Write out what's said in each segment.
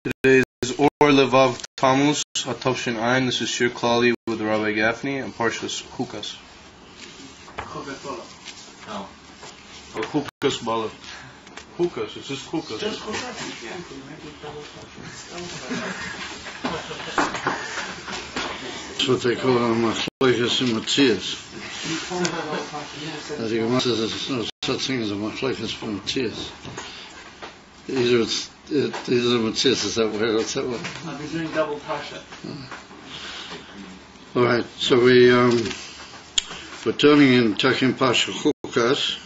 Today is Or Levav Tammuz, Atavshin Ayin. This is Shir Klali with Rabbi Gafni and Parshas Chukas. No. Or Chukas Bala. Chukas, it's just Chukas. Just Chukas? That's what they call a machlokes in Matthias. As you must say, there's no such thing as a machlokes for Matthias. Either it's Matthias, is that way, or it's that way. I'll be doing double parsha. All right, so we're turning in Takim Pasha Chukas.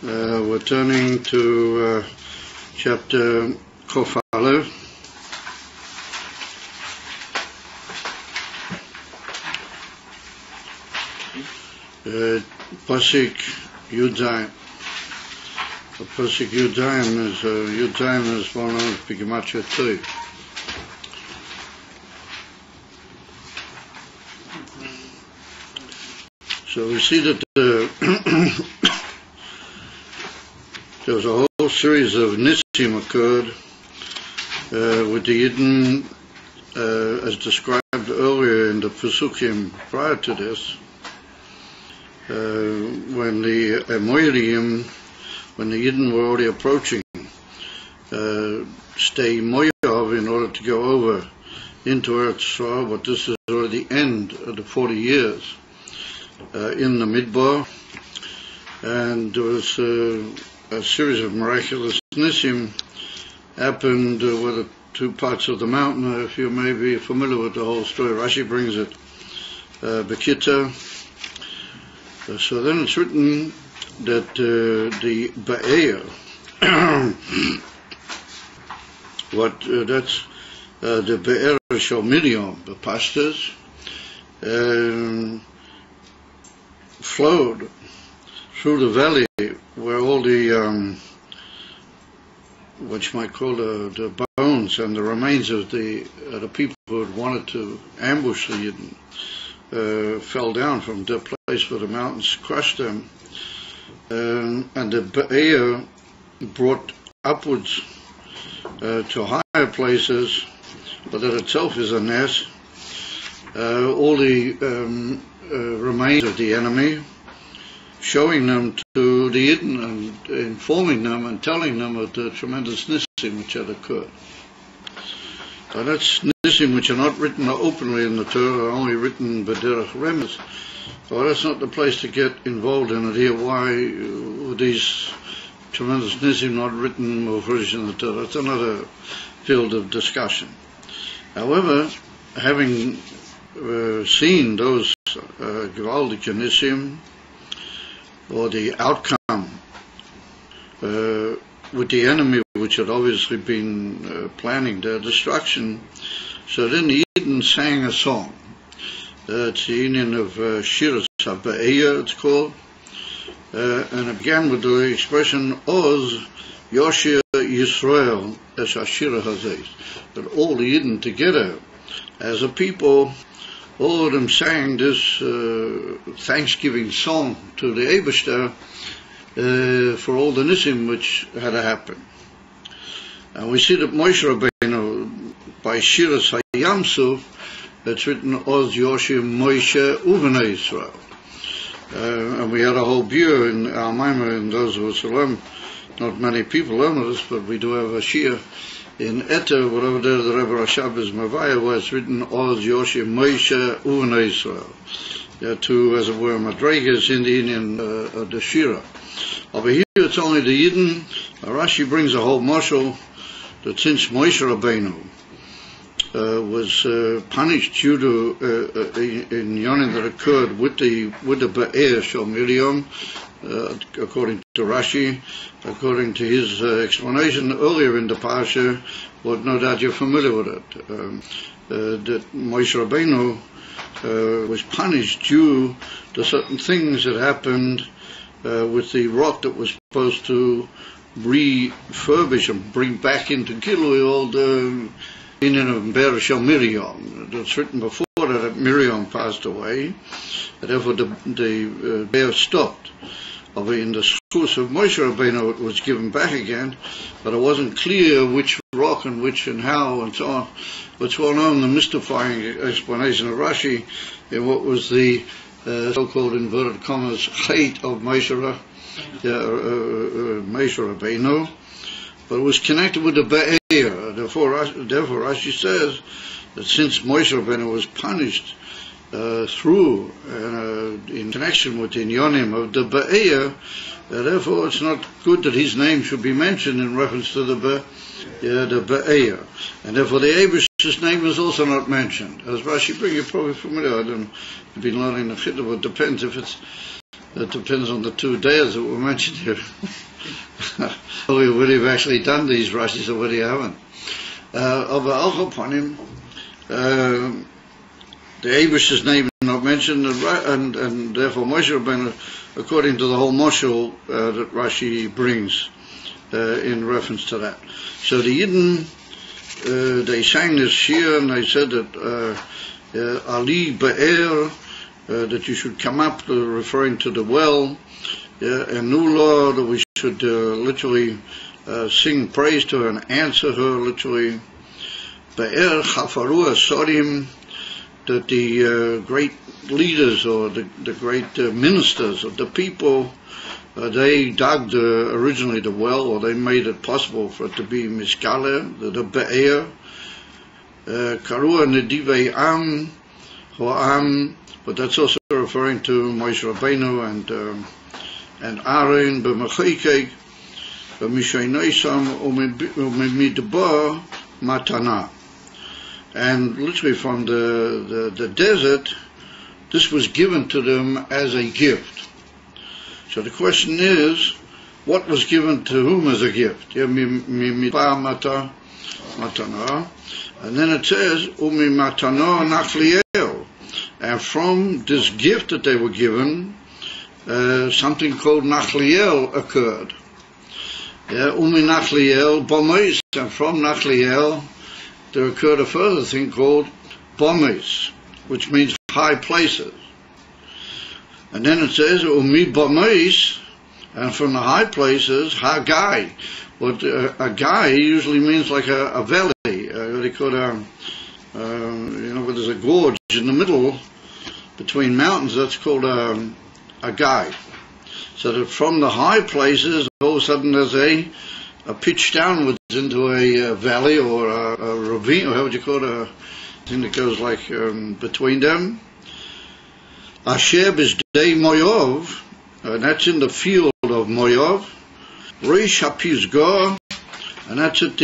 We're turning to chapter Kof Aleph. Pasik Yudayim. The Pasik Yudayim is one of the Gematria 2. So we see that there was a whole series of Nisim occurred with the Yidden, as described earlier in the Pesukim prior to this, when the Moiriim, when the Yidden were already approaching, stay Moyav in order to go over into Eretz Yisrael, but this is already the end of the 40 years in the Midbar, and there was a series of miraculous Nisim happened with the two parts of the mountain. If you may be familiar with the whole story, Rashi brings it, Bekita. So then it's written that the Ba'er, that's the Be'er Shel Miriam, the pastors, flowed through the valley where all the, what you might call the bones and the remains of the people who had wanted to ambush the Yidden, fell down from the place where the mountains crushed them, and the Be'er brought upwards to higher places, but that itself is a nest, all the remains of the enemy, showing them to the Yidden and informing them and telling them of the tremendous Nisim which had occurred. So that's Nisim which are not written openly in the Torah, only written B'derech Remez. So that's not the place to get involved in it here. Why were these tremendous Nisim not written or Mufresh in the Torah? That's another field of discussion. However, having seen those Gewaldige Nisim, or the outcome with the enemy which had obviously been planning their destruction, so then the Yidden sang a song. It's the union of Shiras HaBe'er, it's called, and it began with the expression Oz Yoshir Yisrael Es Ashira Hazeh, that all the Yidden together as a people, all of them sang this thanksgiving song to the Eibishter for all the Nisim which had happened. And we see that Moshe Rabbeinu, by Shiras HaYamsuf, it's written Oz Yoshim Moshe Uvnei Yisrael. And we had a whole view in our Maimah, in those who learn. Not many people learn this, but we do have a Shir in Eter, whatever there the Rebbe Rashab is Mavaya, where it's written Oz Yoshim Moshe Uvnei Yisrael. There are two, as it were, Madregas in the Indian the Shira. Over here it's only the Yidden. Rashi brings a whole marshal that since Moshe Rabbeinu was punished due to in Yonim that occurred with the Be'er Shel Miriam, according to Rashi, according to his explanation earlier in the Parsha, but no doubt you're familiar with it, that Moshe Rabbeinu was punished due to certain things that happened with the rock that was supposed to refurbish and bring back into Gilui all the union of Be'er Shel Miriam. It's written before that Miriam passed away, and therefore the Be'er stopped. In the course of Moshe Rabbeinu it was given back again, but it wasn't clear which rock and which and how and so on. What's well known, the mystifying explanation of Rashi, in what was the so-called inverted commas hate of Moshe Rabbeinu, but it was connected with the Be'er. Therefore Rashi says that since Moshe Rabbeinu was punished through in connection with the Inyonim of the Be'er, therefore it's not good that his name should be mentioned in reference to the Be'er. And therefore the Abish's name is also not mentioned. As Rashi brings, you're probably familiar, I've been learning the Chiddush, but it depends on the 2 days that were mentioned here. Whether you've actually done these Rashis or whether you haven't. Upon him, the Abish's name is not mentioned, and therefore Moshe Rabbeinu, according to the whole Moshel that Rashi brings in reference to that. So the Yidden, they sang this shir and they said that Ali Be'er, that you should come up, referring to the well, and Nula, that we should literally sing praise to her and answer her literally. Be'er Chafaru Asorim, that the great leaders or the great ministers of the people, they dug originally the well, or they made it possible for it to be miskale, the Be'er, Karua Nedivei Am, Ho'am, but that's also referring to Moshe Rabbeinu and Aaron, B'mechikek, B'mishainoisam, U'midbar Matana. And literally from the desert, this was given to them as a gift. So the question is, what was given to whom as a gift? Matana. And then it says, Umi matana nachliel. And from this gift that they were given, something called nachliel occurred. Umi nachliel bomes. And from nachliel, there occurred a further thing called bomes, which means high places. And then it says, Umi bomes, and from the high places, hagai. What a guy usually means like a valley. They call where there's a gorge in the middle between mountains, that's called a guy. So that from the high places, all of a sudden there's a pitch downwards into a valley or a ravine, or how would you call it, a thing that goes like between them. Asher b'zdei Moyov, and that's in the field of Moyov. Reish HaPisgah, and that's at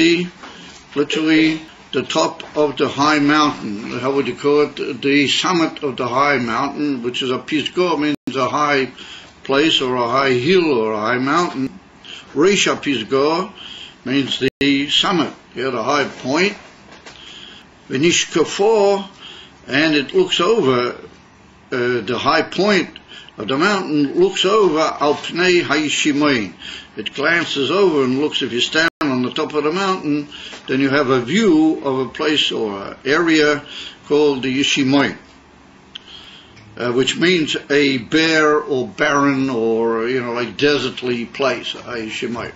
literally the top of the high mountain. How would you call it? The summit of the high mountain, which is a Pisgah, means a high place or a high hill or a high mountain. Reish HaPisgah means the summit, the high point. V'nishkafo, and it looks over, the high point of the mountain looks over al pnei hayishimain. It glances over and looks, if you stand on the top of the mountain, then you have a view of a place or an area called the Yishimain, which means a bare or barren or, like desertly place, a Yishimain.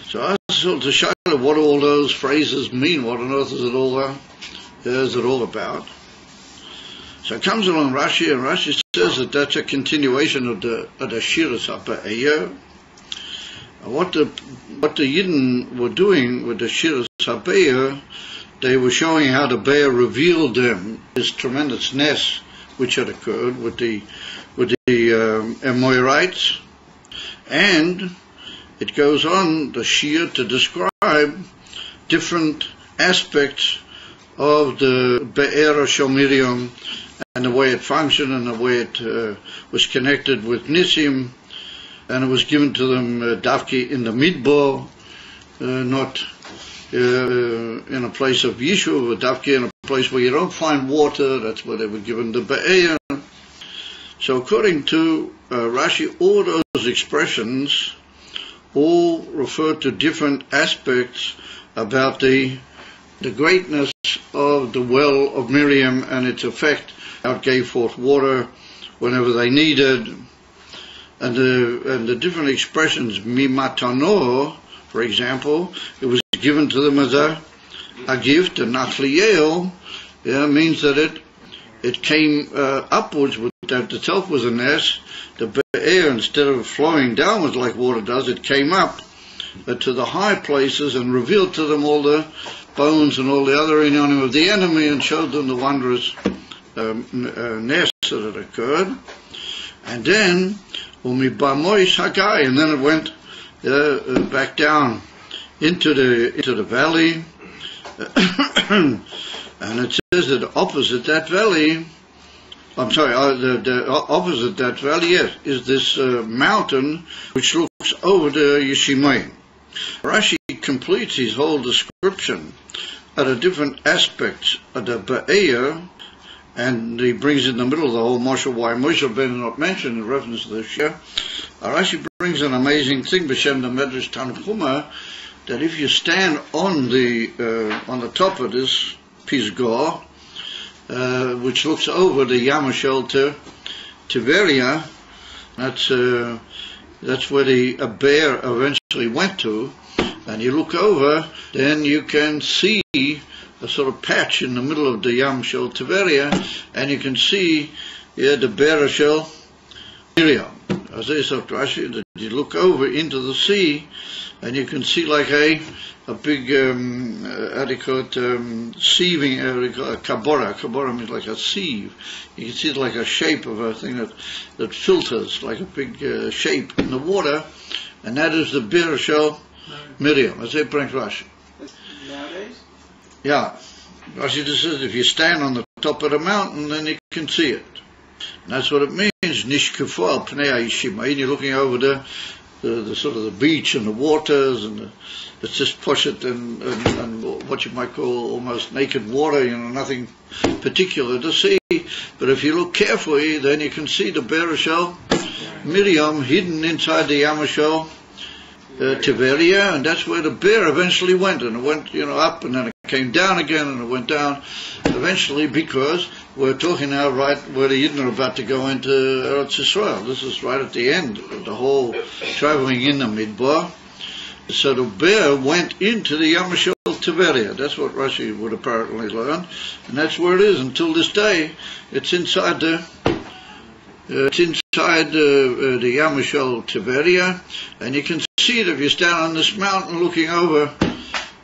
So I was to show what all those phrases mean. What on earth is it all about? So it comes along Rashi, and Rashi says that that's a continuation of the Shiras HaBe'er. What the Yidden were doing with the Shiras HaBe'er, they were showing how the Be'er revealed them this tremendous ness which had occurred with the Amorites, and it goes on the Shir to describe different aspects of the Be'er Shel Miriam and the way it functioned and the way it was connected with Nisim, and it was given to them Davki in the Midbar, not in a place of Yishuv, but Davki in a place where you don't find water. That's where they were given the Be'er. So according to Rashi, all those expressions all refer to different aspects about the greatness of the well of Miriam and its effect. How it gave forth water whenever they needed, and the different expressions, mimatano, for example, it was given to them as a gift, and nachliel, means that it came upwards, that itself was a nes. The be'er, instead of flowing downwards like water does, it came up to the high places and revealed to them all the bones and all the other inyanim of the enemy, and showed them the wondrous nes that had occurred. And then umibamois hagai, and then it went back down into the valley. And it says that opposite that valley, the opposite that valley, yes, is this mountain which looks over the Yeshimayim. Rashi completes his whole description at a different aspects of the Be'er, and he brings in the middle of the whole Moshe, why Moshe ben not mentioned in reference to this year. Rashi brings an amazing thing, B'Shem the Medrash Tanchuma, that if you stand on the top of this Pisgah, which looks over the Yamashel to Tiberia, that's where the bear eventually went to, and you look over, then you can see a sort of patch in the middle of the Yamashel Tiberia, and you can see the bear shell Miriam. As I said, Rashi, you look over into the sea, and you can see like a big, sieving, kabora means like a sieve. You can see it like a shape of a thing that filters, like a big shape in the water, and that is the beer shell Miriam. As they bring Rashi. Nowadays? Yeah. Rashi just says if you stand on the top of the mountain, then you can see it. And that's what it means. Nishkefu al pnei ha'yishimayim. You're looking over the sort of the beach and the waters, and it's just poshet and what you might call almost naked water, nothing particular to see. But if you look carefully, then you can see the Bereshel Miriam hidden inside the Yamashel Tiberia, and that's where the bear eventually went, and it went up, and then it came down again, and it went down eventually, because we're talking now right where the Yidden are about to go into Eretz Yisrael. This is right at the end of the whole traveling in the Midbar. So the bear went into the Yamashel Tiberia. That's what Rashi would apparently learn, and that's where it is until this day. It's inside the Yamashel Tiberia, and you can see it if you stand on this mountain looking over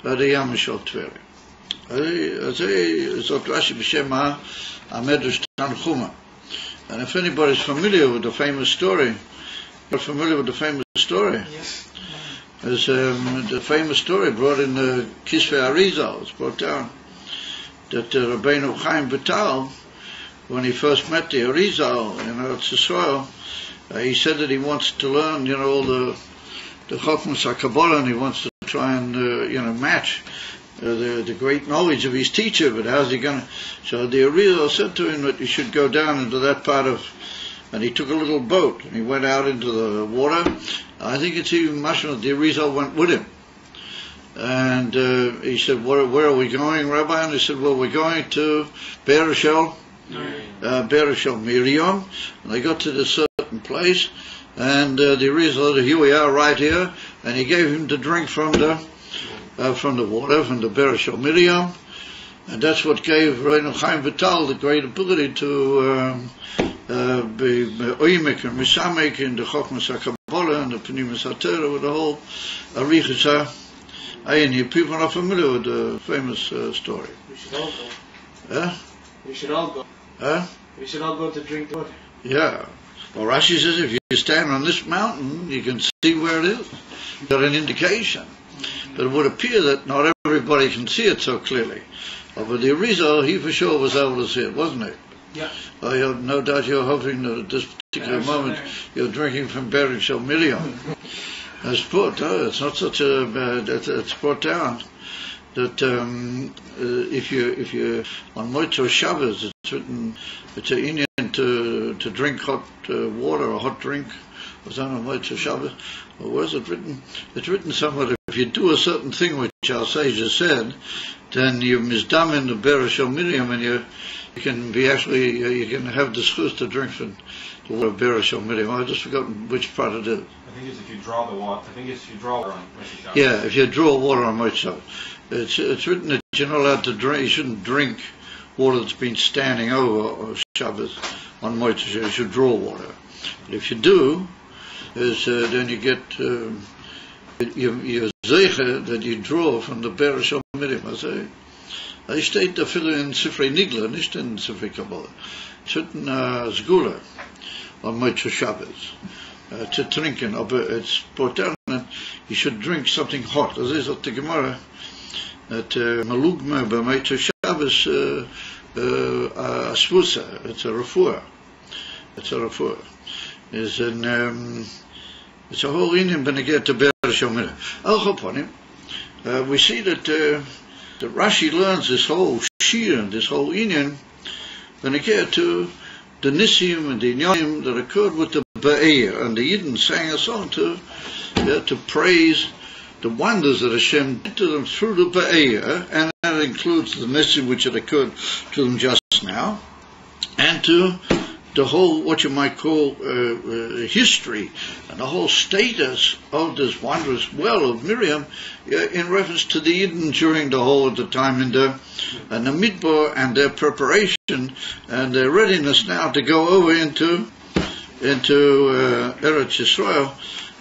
the Yamashel Tiberia. Zot Rashi b'Shem HaMedrash Tanchuma. And if anybody's familiar with the famous story, Yes. There's the famous story brought in the Kisvei Arizal. It's brought down that Rabbeinu Chaim Vital, when he first met the Arizal in Eretz Yisrael, he said that he wants to learn, all the Chokmas HaKabbalah, and he wants to try and, match the great knowledge of his teacher. But how's he going to? So the Arizal said to him that he should go down into that part of, and he took a little boat, and he went out into the water. I think it's even mashma that the Arizal went with him. And he said, where are we going, Rabbi? And he said, well, we're going to Bereshel Miriam. And they got to this certain place, and the Arizal said, here we are, right here. And he gave him to drink from the water, from the Bereshel Miriam. And that's what gave Rabbeinu Chaim Vital the great ability to be oimek and misamek in the Chokmas HaKabbalah and the Pnimis HaTorah with the whole Arichas HaAyin. People are familiar with the famous story. We should all go. We should all go. We should all go to drink the water. Yeah. Well, Rashi says if you stand on this mountain, you can see where it is. You've got an indication. But it would appear that not everybody can see it so clearly. But the Arizal, he for sure was able to see it, wasn't he? Yeah. No doubt you're hoping that at this particular moment you're drinking from Bereshel Miriam. That's put, it's not such a bad, it's brought down that if you on Motzei Shabbos, it's written, it's an Indian to drink hot water, a hot drink. Was that on Motzei Shabbos? Or where's it written? It's written somewhere that if you do a certain thing which our sages said, then you misdamin the Bereshel Miriam, and you can be actually, you can have the schus to drink from the water of Bereshel Miriam. I've just forgotten which part it is. I think it's if you draw the water. I think it's if you draw water on Moshe Shabbos. Yeah, if you draw water on Moshe Shabbos. It's written that you're not allowed to drink, you shouldn't drink water that's been standing over Shabbos on Moshe Shabbos. You should draw water. But if you do, then you get, you're zeicher that you draw from the Bereshel Miriam. I steht da viele in Sifrei Nigla, nicht in Sifrei Kabbalah. Es wird eine Sgula on Moshe Shabbos to trinken, aber it's important you should drink something hot. As is at the Gemara, that Malugma by Moshe Shabbos Asvusa, it's a refuah. It's a refuah. It's a whole Indian beneged to Bereshel Miriam. Al Chaponim, we see that Rashi learns this whole shir and this whole inyan when it came to the nisim and the inyanim that occurred with the Ba'er, and the Yidden sang a song to praise the wonders that Hashem did to them through the Ba'er, and that includes the nisim which had occurred to them just now, and to the whole, what you might call, history and the whole status of this wondrous well of Miriam in reference to the Eden during the whole of the time in the Midbar, and their preparation and their readiness now to go over into Eretz Yisrael.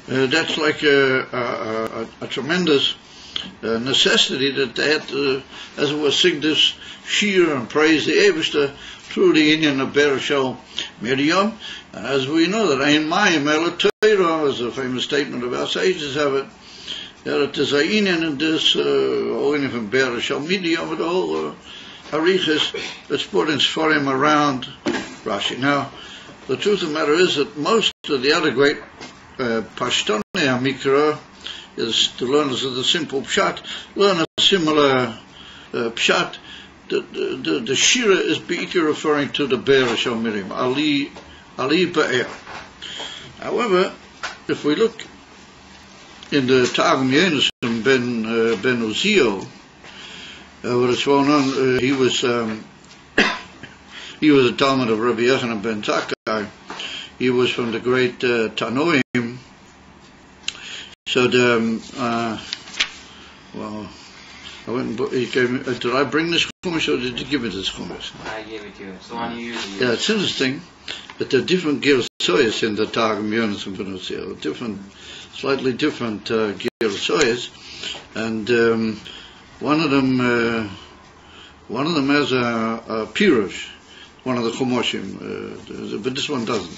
That's like a tremendous necessity that they had to, as it was, sing this shir and praise the Eibishter through the Indian of Bereshel Miriam. And as we know that Ein Mayim Ela Torah, as a famous statement of our sages have it, that there's a Indian in this whole Indian from Bereshel Miriam, with the whole Arichas that's put in Sforim around Rashi. Now, the truth of the matter is that most of the other great Pashtonei HaMikra, is the learners of the simple Pshat, learn a similar Pshat. The Shira is Be'ikar referring to the Bereshel Miriam, Ali Ba'er. However, if we look in the Targum Yonason Ben Uzziel, what is well known, he was a Talmud of Rabbi Yochanan ben Zakkai. He was from the great Tanoim. So I went and he gave me, did I bring this chumash or did you give me this chumash? I gave it to you. It's the one you usually use. Yeah, it's interesting that there are different gersoyas in the Targum Yonason ben Uzziel, slightly different gersoyas, and one of them has a pirush, one of the chumoshim, but this one doesn't.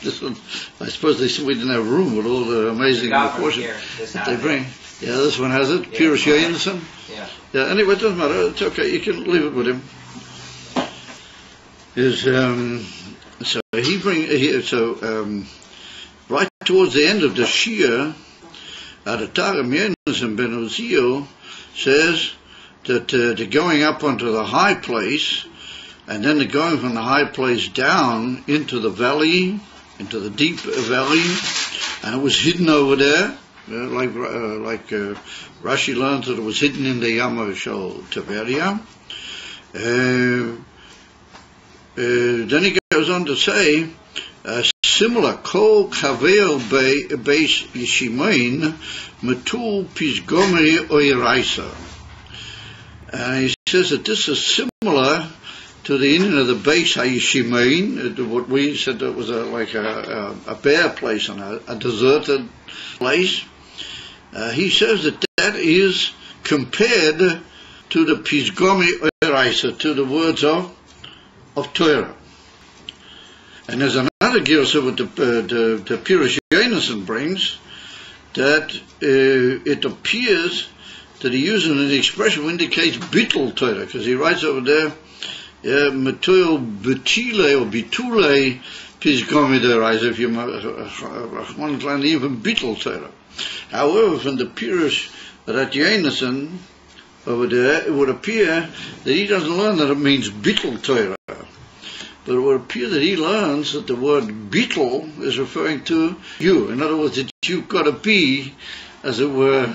This one, I suppose they said we didn't have room with all the amazing proportions that they bring. Yeah, this one has it. Pirush Yonason. Yeah. Anyway, it doesn't matter. It's okay. You can leave it with him. Right towards the end of the Shia, the Targum Yonason ben Uzziel says that the going up onto the high place, and then the going from the high place down into the valley, into the deep valley, and it was hidden over there, like Rashi learns that it was hidden in the Yama Shel Tiberia. Then he goes on to say, similar, Kol Kavel Beis Yishimain Metul Pisgomei Oiraisa. And he says that this is similar to the Indian of the Beis HaYishimain, what we said that was like a bare place and a deserted place. He says that is compared to the Pisgomei Oiraisa, to the words of Torah. And there's another girsa what the Pirush Yonason brings, that it appears that he uses an expression which indicates bittul Torah, because he writes over there, Metoil betile or bitule Pisgomei Oiraisa, if you want even bittul Torah. However, from the Pirush Yonason over there, it would appear that he doesn't learn that it means bittul Torah, but it would appear that he learns that the word bittul is referring to you. In other words, that you've got to be, as it were,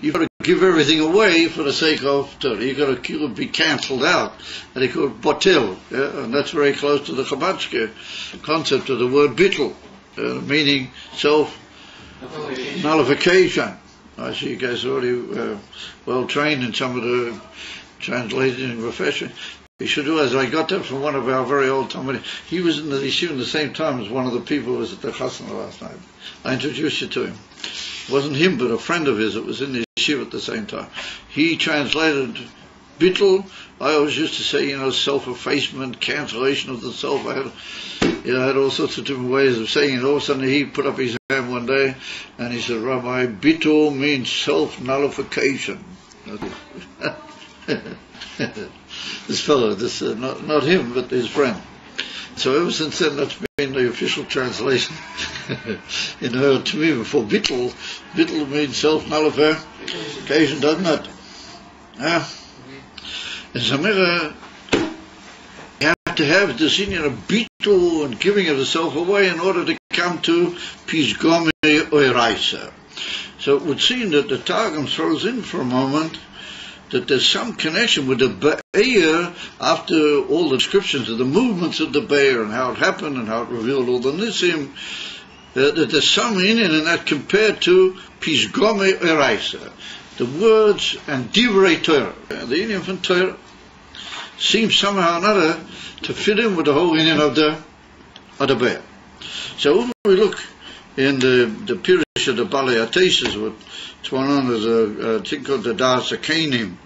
you've got to give everything away for the sake of Torah. You could be cancelled out, and he could botil, and that's very close to the Chabadske concept of the word bittul, meaning self-nullification. I see you guys are already well trained in some of the translating profession. You should realize I got that from one of our very old Talmudim. He was in the yeshiva in the same time as one of the people who was at the chasana last night. I introduced you to him. It wasn't him, but a friend of his that was in the yeshiva at the same time. He translated bittul. I always used to say, self-effacement, cancellation of the self. I had all sorts of different ways of saying it. All of a sudden he put up his hand one day and he said, Rabbi, bittul means self-nullification. This fellow, not him, but his friend. So ever since then, that's been the official translation. To me, before bittul means self-nullification, doesn't it? And so you have to have this union of bittul and giving of the self away in order to come to pishgome oiraisa. So it would seem that the Targum throws in for a moment that there's some connection with the Be'er after all the descriptions of the movements of the Be'er and how it happened and how it revealed all the Nisim, that there's some in that compared to Pishgome Eraisa, the words and Divrei Torah. The union from Torah seems somehow or another to fit in with the whole union of the Be'er. So when we look in the Pirush of the Balei HaTesis, what's going on is a thing called the Das HaKeinim,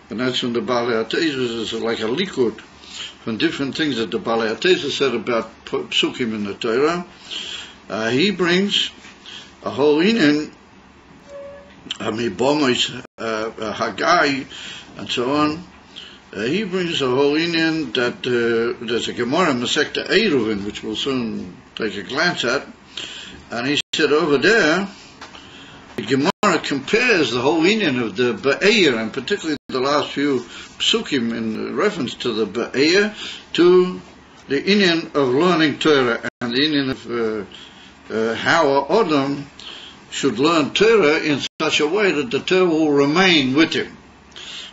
and that's when the Balei HaTesis is like a likud from different things that the Balei HaTesis said about psukim in the Torah. He brings a whole inyan, Mibomois, Haggai, and so on. He brings a whole inyan that there's a Gemara in Masechta Eruvin, which we'll soon take a glance at. And he said over there, the Gemara compares the whole inyan of the Be'er, and particularly the last few psukim in reference to the Be'er, to the inyan of learning Torah, and the inyan of how Adam should learn Torah in such a way that the Torah will remain with him.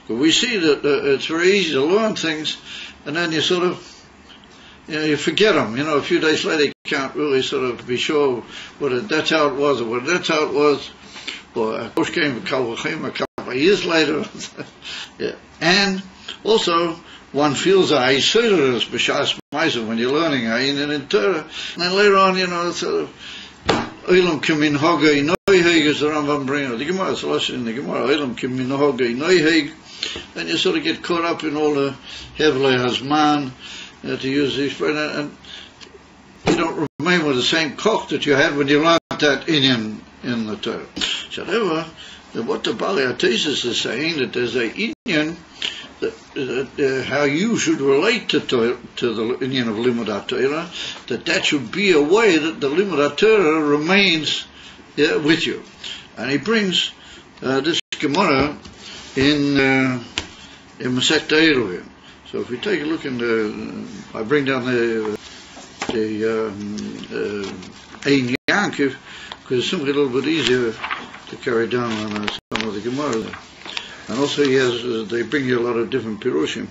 But we see that it's very easy to learn things, and then you sort of, you forget them. A few days later you can't really sort of be sure whether that's how it was or whether that's how it was. Or a couple of years later. Yeah. And also, one feels a Yisodus b'shas ma'aser when you're learning in Torah. And then later on, sort of, Olam kimin hogei noiheg, as the Rambam brings it. The Gemara is lost in the Gemara. Olam kimin hogei noiheg. And you sort of get caught up in all the Hevlei Hazman, to use the expression, and you don't remain with the same koch that you had when you learned that in the Torah. So therefore, what the Balei HaTesis is saying, that there's a inyan that how you should relate to the inyan of Limud HaTorah, that should be a way that the Limud HaTorah remains with you. And he brings this Gemara in Masechta Eruvin. So if we take a look in I bring down the Ein Yankiv, because it's simply a little bit easier to carry down on some of the Gemara. And also they bring you a lot of different Pirushim.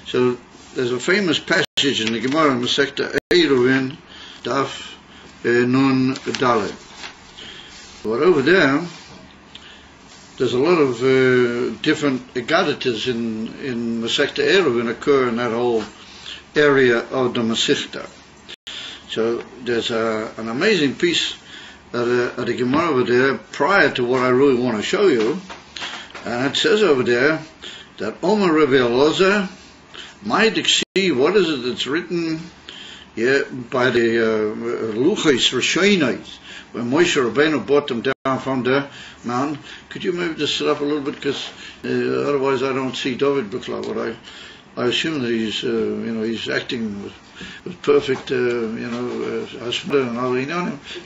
So there's a famous passage in the Gemara in Masechta Eruvin, Daf Nun Dalet. But over there's a lot of different Egaditas in Masechta Eruvin occur in that whole area of the Masechta. So there's an amazing piece at the Gemara over there prior to what I really want to show you, and it says over there that Omer Rebbe Elazar, my diksi, what is it that's written by the Luchos Rishonos, when Moshe Rabbeinu brought them down from the mountain. Could you maybe just sit up a little bit, because otherwise I don't see David Bukla. But I assume that he's acting with perfect, husband and all, he's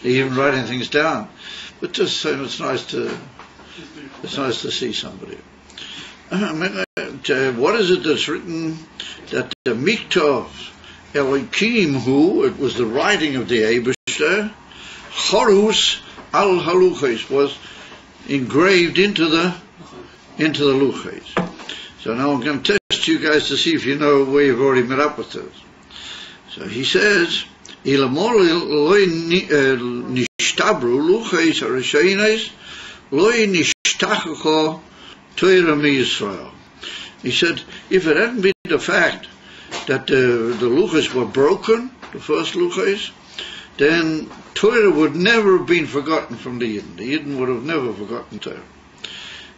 even writing things down. But just saying, it's nice to see somebody. What is it that's written that the Miktov Elikim, it was the writing of the Eibishter, Chorus al Haluchos, was engraved into the into the luchos. So now I'm going to test you guys to see if you know where you've already met up with this. So he says, Ilamol loy nishtabru luchos harishonos loy nishtachacho Torah miYisrael. He said, if it hadn't been the fact that the luchos were broken, the first luchos, then Torah would never have been forgotten from the Yidden. The Yidden would have never forgotten Torah.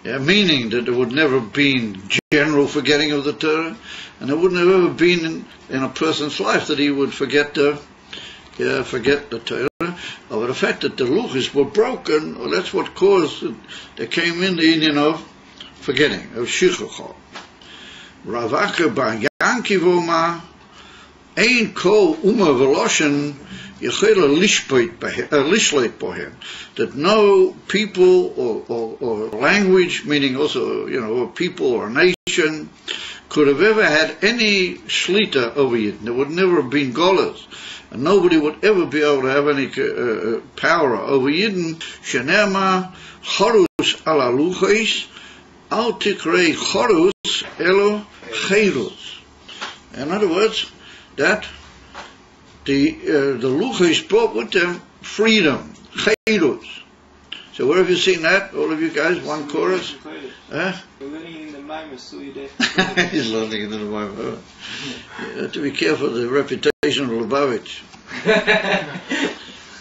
Yeah, meaning that there would never have been general forgetting of the Torah, and there wouldn't have ever been in a person's life that he would forget the Torah. But the fact that the luchos were broken, well, that's what caused it. There came in the union of forgetting, of shichucha. Ravaka bar Yankiv Oma, ein kol uma veloshen yechela lishleit bohem, that no people or language, meaning also, a people or nation, could have ever had any shlita over it. There would never have been golas, and nobody would ever be able to have any power over Yidden. Shenema chorus ala luchos, al tikrei chorus elo cheirus. In other words, that the luchos brought with them freedom, cheirus. So where have you seen that? All of you guys, one chorus? We're learning in the Maimah, so you He's learning in the Maimah. You have to be careful of the reputation of Lubavitch.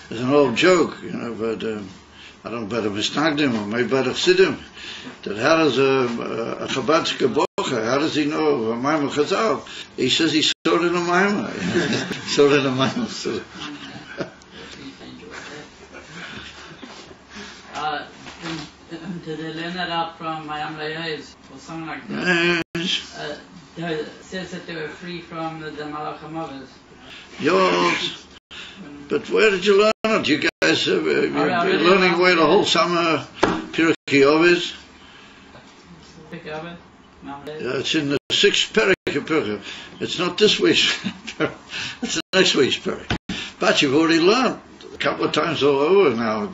It's an old joke, but I don't know about a Misnagdim or maybe about a Chassidim, that how does a Chabad's how does he know of a Maimah Chazal? He says he saw it in a Maimah. He saw it in a Maimah. So. Did they learn that out from Mayam Layez or something like that? It says that they were free from the Malach HaMavos. Yours. But where did you learn it? You guys have been learning where the whole summer Pirkei Avos is? It's in the 6th Perek of Pirkei. It's not this week's Perek. It's the next week's Perek. But you've already learned a couple of times all over now.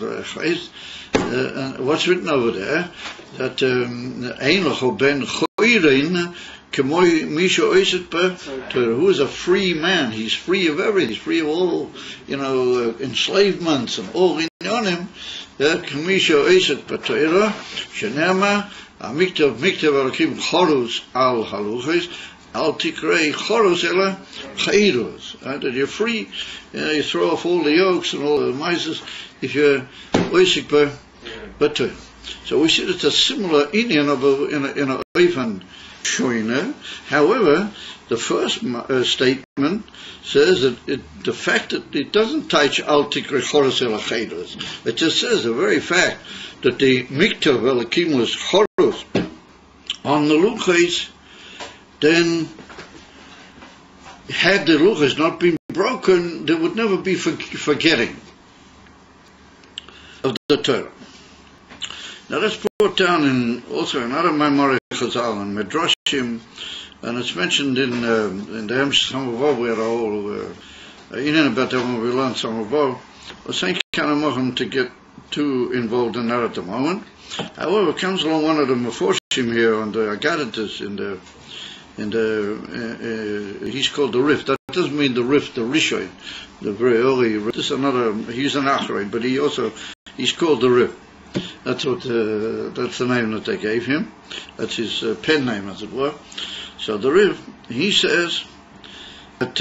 And what's written over there? That Ein Lecho ben Choirin K'moi Misha Oiset Be Torah. Who is a free man? He's free of everything. He's free of all, enslavements and all inyonim. K'misha Oiset Be Torah. Shenema Amiktav Alakim Chorus al Haluchos. Al tikrei choros ela chayros. That you're free, you throw off all the yokes and all the mises if you're oisik betur. So we see it's a similar Indian in a oifen shoiner. However, the first statement says that the fact that it doesn't touch al tikrei choros ela chayros. It just says the very fact that the miktav elakim was choros on the luchos. Then, had the luchos not been broken, there would never be forgetting of the Torah. Now that's brought down in also another Maimorei Chazal and Midrashim, and it's mentioned in the Hemshech Samavov. We had a whole about that when we learned Samavov. I think kind of want to get too involved in that at the moment. However, comes along one of the Meforshim here on the Agaditas he's called the Rif. That doesn't mean the Rif, the Rishon, the very early Rif. This is another. He's an Achrein, but he's called the Rif. That's the name that they gave him. That's his pen name, as it were. So the Rif, he says that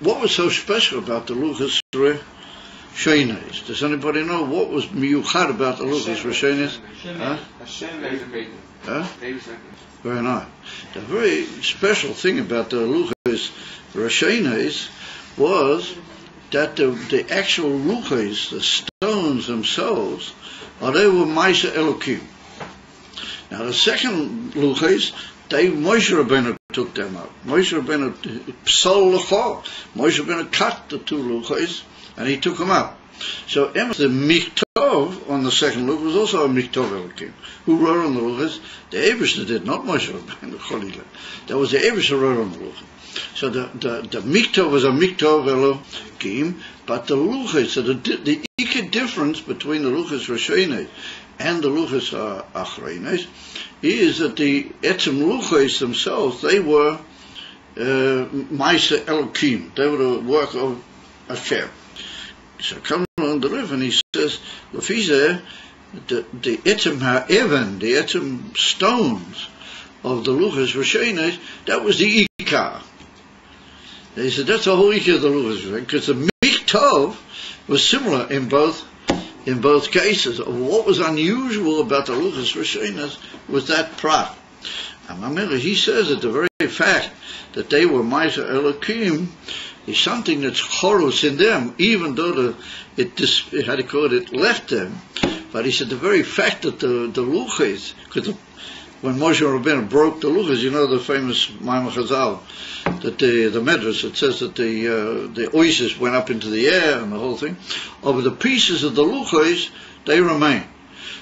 what was so special about the Luchos Rishonos? Does anybody know what was miyuchad about the Luchos Rishonos? Very nice. The very special thing about the luchos Rishonos was that the actual luchos, the stones themselves, they were Maisa Elokim. Now the second luchos, Moshe Rabbeinu took them up. Moshe Rabbeinu psal l'chor. Moshe Rabbeinu cut the two luchos and he took them up. So the Miktov on the second luch was also a Miktov Elokim. Who wrote on the luchos? The Eibishter did, not Moshe Rabbeinu Cholila. That was the Eibishter who wrote on the luchos. So the Miktov was a Miktov Elokim, but the luchos, so the difference between the luchos Rishonos and the luchos Achreinos is that the Etzem Luchos themselves, they were Maisa Elokim. They were the work of Hashem. So coming along the river, and he says, Lefize, the Etzem HaEvan, the Etzem stones of the Luchos Rishonos, that was the Ikar. He said that's the whole Ikar of the Luchos, because the Michtov was similar in both cases. What was unusual about the Luchos Rishonos was that prat. And he says that the very fact that they were Maisa Elokim is something that's chorus in them, even though it left them. But he said the very fact that the Luchos, because when Moshe Rabbeinu broke the Luchos, you know the famous Maimon Chazal, that the Medrash, it says that the oasis went up into the air and the whole thing. Of the pieces of the Luchos, they remain.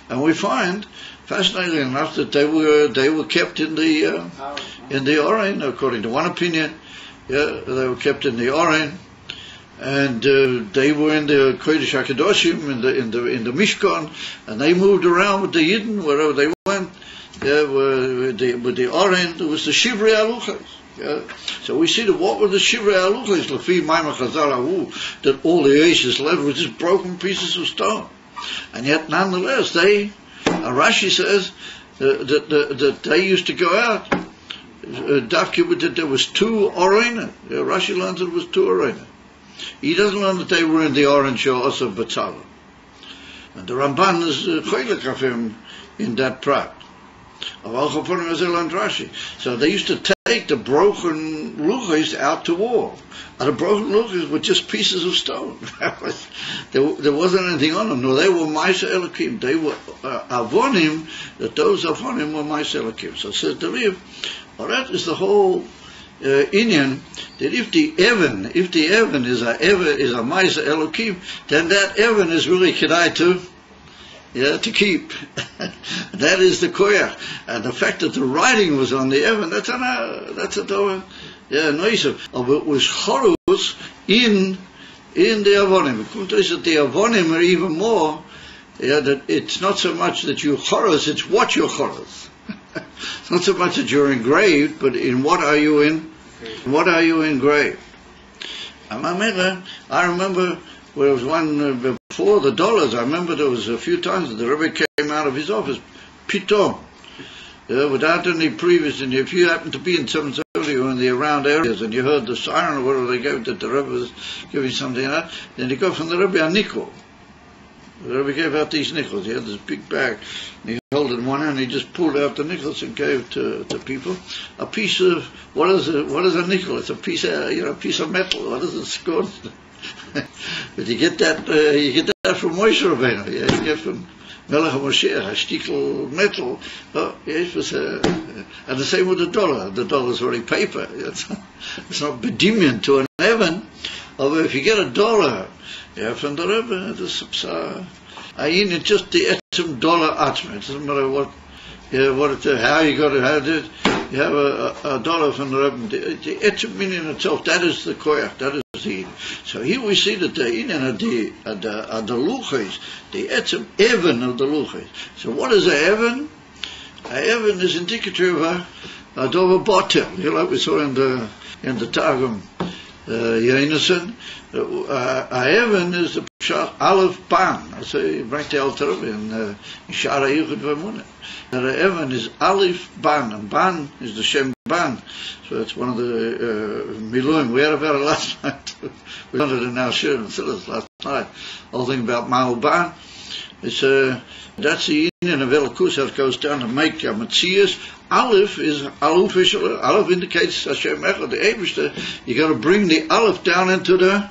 And we find, fascinatingly enough, that they were kept in the Oren, according to one opinion. Yeah, they were kept in the Oren, and they were in the Kodesh HaKadoshim, in the Mishkan, and they moved around with the Yidden wherever they went. Yeah, with the Oren, there was the Shivrei Aluchos. Yeah. So we see that what were the Shivrei Aluchos, Lefi Maimon Chazal Ahu, that all the Oasis left was just broken pieces of stone. And yet, nonetheless, Rashi says that they used to go out. That there was two Orena. Rashi learns that it was two Orena. He doesn't learn that they were in the Oren Sha'os of Batzalel. And the Ramban is chaylik of him in that prat. So they used to take the broken luchos out to war. And the broken luchos were just pieces of stone. There wasn't anything on them. No, they were Maisa Elokim. They were Avonim, that those Avonim were Maisa Elokim. So it says the Riv, well, that is the whole inyan, that if the Evan is a Maisa Elokim, then that Evan is really Kedai to keep. That is the koyach. And the fact that the writing was on the Evan, that's a Torah. Yeah, noisav. It was chorus in the Avonim. That the Avonim are even more. Yeah, that it's not so much that you chorus, it's what you chorus. It's not so much that you're engraved, but in what are you in? What are you engraved? I remember there was one before the dollars. I remember there was a few times that the Rebbe came out of his office, pitom, without any previous. And if you happen to be in 770 or in the around areas, and you heard the siren or whatever they gave, that the Rebbe was giving something out, then you got from the Rebbe a nickel. The Rebbe gave out these nickels. He had this big bag, and he held it in one hand. He just pulled out the nickels and gave to people a piece of what is a nickel? It's a piece of metal. What is it called? But you get that from Moshe Rabbeinu. Yeah, you get from Melech HaMoshiach, a shtickle metal. Oh, yes, and the same with the dollar. The dollar is already paper. It's not bedimion to an Evan. Although if you get a dollar, yeah, from the Rebbe, it's just the etzem dollar atma. It doesn't matter how you got it, how it is. You have a dollar from the Rebbe. The etzem meaning itself, that is the koyach, that is the. So here we see that the inyan of the luchos, the etzem even of the luchos. So what is a even? A even is indicative of a dover botel. You know, like we saw in the Targum. Yonason, Even is the Pshat Aleph Ban. I say, bring the Alter Rebbe in Shara Yichud V'Emunah. Even is Aleph Ban, and Ban is the Shem Ban. So it's one of the Miluim. We had about it last night. We learned it in our Shir and Silas last night. Whole thing about Ma'u Ban. It's that's the union of Elikus that goes down to make Matzias. Aleph is Aleph. Aleph indicates Hashem Echad, the Eibishter. You got to bring the Aleph down into the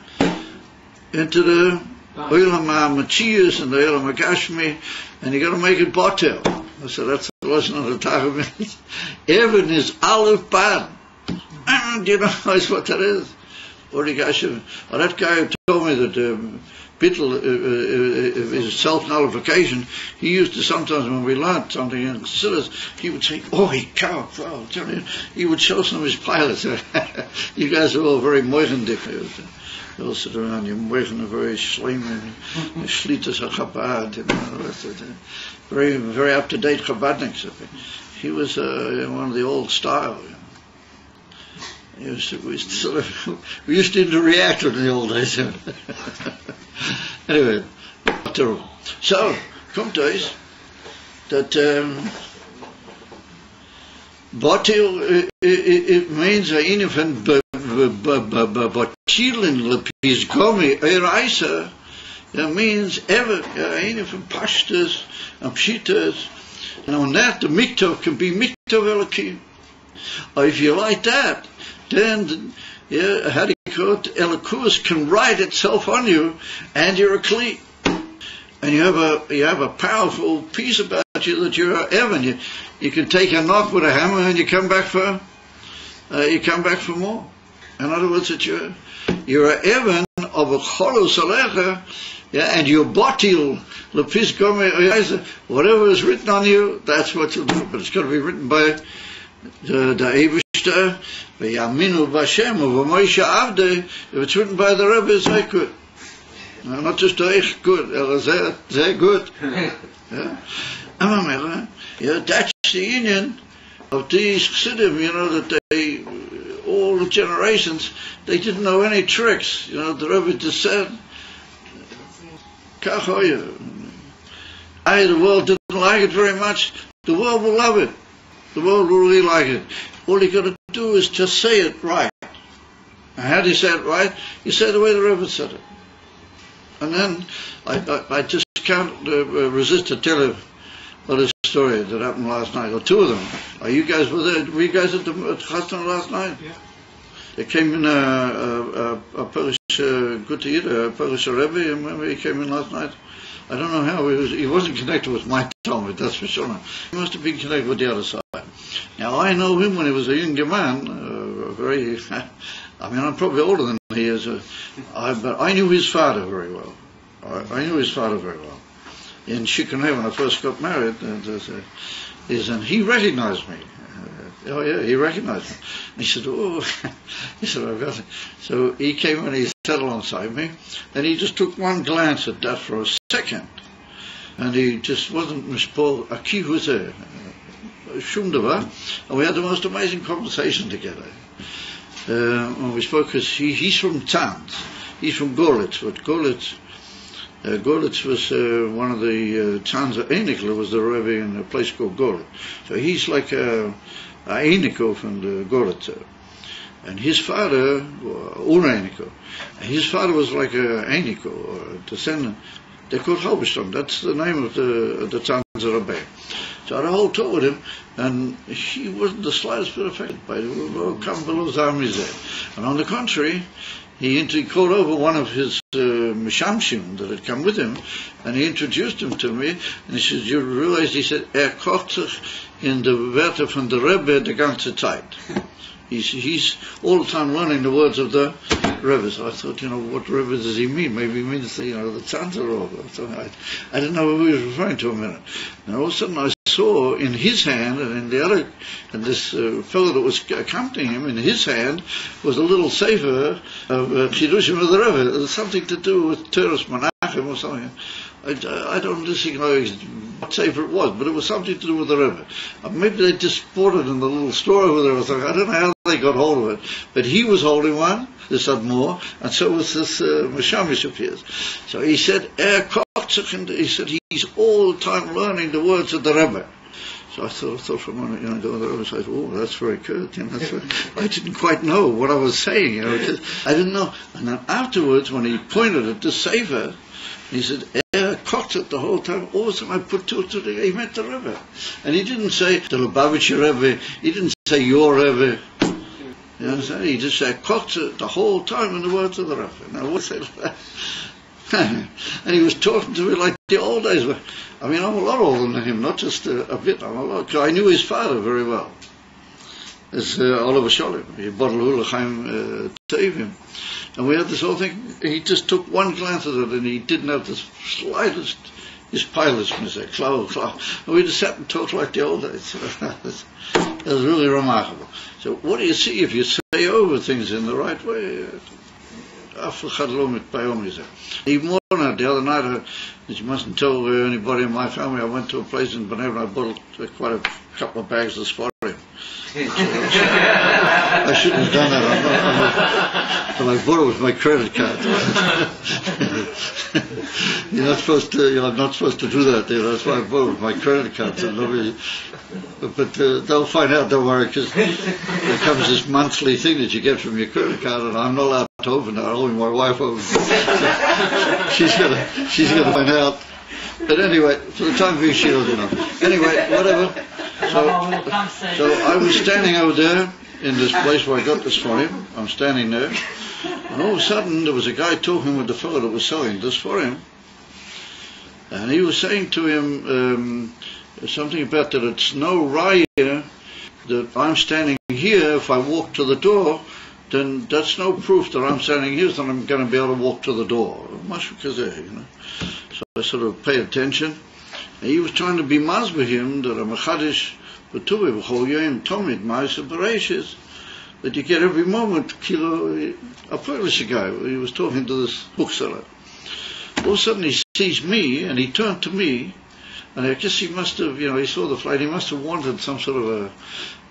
Olam HaMatzias and the Olam HaGashmi, and you got to make it Batel. So that's the lesson of the Targum. Even is Aleph Ban. And you know what that is? Well, that guy who told me that Bittel is self-nullification. He used to sometimes, when we learned something in Chassidus, he would say, "Oh, he can't." Well, he would show some of his pilots. You guys are all very moichendik. You all sit around, you're moichen, very shleim, shlitas HaChabad, very, very up-to-date Chabadniks. He was one of the old style. We used to react in the old days. Anyway, terrible. So, kommt euch, that Batil, it means eine von Batilin lepis gomi eiraisa. It means ever eine von Pashtas and Pshitas. And on that, the Miktov can be Miktov Elokim. Or if you like that, then Elokus can write itself on you, and you're a Kli. And you have a powerful piece about you that you're a Evan. You can take a knock with a hammer, and you come back for more. In other words, that you're a Evan of a Cholos Alecha. And your batil, lepis gomi, whatever is written on you, that's what you'll do. But it's got to be written by the Eivishter, v'yaminu b'Hashem, v'Moshe Avdei. If it's written by the Rebbe, it's very good. Not just echt good, it's very good. That's the union of these Chassidim, that they, all the generations, they didn't know any tricks. The Rebbe just said, the world didn't like it very much. The world will love it. The world will really like it. All you got to do is just say it right. And how do you say it right? You say it the way the Rebbe said it. And then I just can't resist to tell you a story that happened last night, or two of them. Were you guys at the Chastan last night? Yeah. There came in a Polish good eater, a Polish Rebbe, and remember he came in last night? I don't know how, he wasn't connected with my Talmud, that's for sure. He must have been connected with the other side. Now I know him when he was a younger man, I'm probably older than he is, but I knew his father very well. I knew his father very well. In Chicanay, when I first got married, and he recognized me. Oh yeah, he recognized me. And he said, I've got it. So he came and he sat alongside me, and he just took one glance at that for a second, and he just wasn't mishpol. Aki was there, Shumdava, and we had the most amazing conversation together. When we spoke, because he's from Tzand, he's from Gorlitz, but Gorlitz was one of the Tzand's Einikler was the Rebbe in a place called Gorlitz. So he's like Einiko from the Gorlitz. And his father, Einiko, his father was like a Einiko, or a descendant. They're called Halberstam. That's the name of the Tzand's Rebbe. So I had a whole talk with him, and he wasn't the slightest bit affected by it. And on the contrary, he called over one of his Mishamshim that had come with him, and he introduced him to me, and he said, you realize, he said, kocht sich in the Werte von der Rebbe the ganze Zeit. He's all the time learning the words of the Rebbe. So I thought, what Rebbe does he mean? Maybe he means the Tzanzer Rebbe. So I didn't know who he was referring to a minute. And all of a sudden I saw in his hand, and in the other, and this fellow that was accompanying him, in his hand was a little sefer of Chidushim of the Rebbe. It was something to do with Teres Menachem or something. I don't think what sefer it was, but it was something to do with the Rebbe. Maybe they just bought it in the little store over there or something. I don't know how they got hold of it. But he was holding one, this Admor, and so was this Meshamish of his. So he said, he said he's all the time learning the words of the Rebbe. So I thought for a moment, the other Rebbe said, that's very good. I didn't quite know what I was saying, because I didn't know. And then afterwards, when he pointed at the sefer, he said, cocked it the whole time. All of a sudden I put two together. He meant the Rebbe. And he didn't say the Lubavitcher Rebbe. He didn't say your Rebbe. You understand? He just said cocked it the whole time in the words of the Rebbe. Now what's that? And he was talking to me like the old days. I'm a lot older than him, not just a bit. I'm a lot. Because I knew his father very well. It's Oliver Sholem. He bottled Hulachim Tevim. And we had this whole thing. He just took one glance at it, and he didn't have the slightest pilotishness there. And we just sat and talked like the old days. It was really remarkable. So what do you see if you say over things in the right way? Even more now, the other night, you mustn't tell anybody in my family, I went to a place in Bnei Brak, I bought quite a couple of bags of sport for him. I shouldn't have done that. But I bought it with my credit card. I'm not supposed to do that. That's why I bought it with my credit card. So but they'll find out. Don't worry, because there comes this monthly thing that you get from your credit card, and I'm not allowed to open that. Only my wife opens it. So she's gonna find out. But anyway, for the time being, she doesn't know. Anyway, whatever. So I was standing over there in this place where I got this for him. I'm standing there, and all of a sudden there was a guy talking with the fellow that was selling this for him, and he was saying to him something about that it's no raya that I'm standing here. If I walk to the door, then that's no proof that I'm standing here, that I'm going to be able to walk to the door. Much because there, So I sort of paid attention. And he was trying to be mazbeh him that a machadish b'tuvi b'chol yom tomid ma'aser bereishis, that you get every moment kilo a Polish guy. He was talking to this bookseller. All of a sudden he sees me and he turned to me, and I guess he must have, he saw the flight. He must have wanted some sort of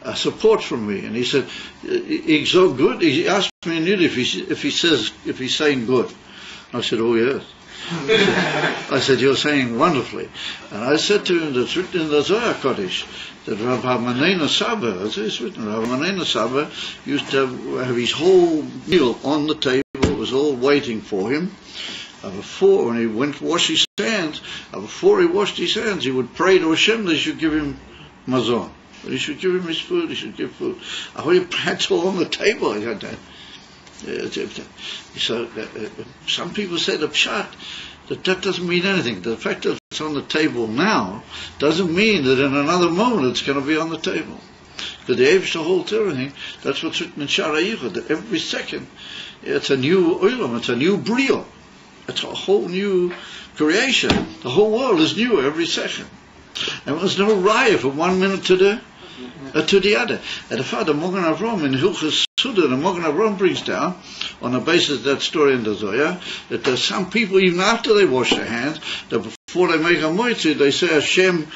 a support from me, and he said, "He's so good." He asked me in Yiddish if he's saying good. I said, "Oh yes." I said, "You're saying wonderfully." And I said to him, that's written in the Zohar Kodesh, that Rav Hamanena Saba, as it's written, Rav Hamanena Saba used to have his whole meal on the table. It was all waiting for him. Before, when he went to wash his hands, before he washed his hands, he would pray to Hashem that he should give him mazon. He should give him his food, he should give food. It's all on the table. So some people say the pshat that doesn't mean anything. The fact that it's on the table now doesn't mean that in another moment it's going to be on the table. Because the Eibush holds everything. That's what's written in Shara Yichud, that every second it's a new olam, it's a new brio. It's a whole new creation. The whole world is new every second. And there's no raya from 1 minute to the other. And the Father Mogen Avram in Hilchas Suda, the Mogen Avram brings down, on the basis of that story in the Zohar, that there's some people, even after they wash their hands, that before they make a moitzi, they say Hashem,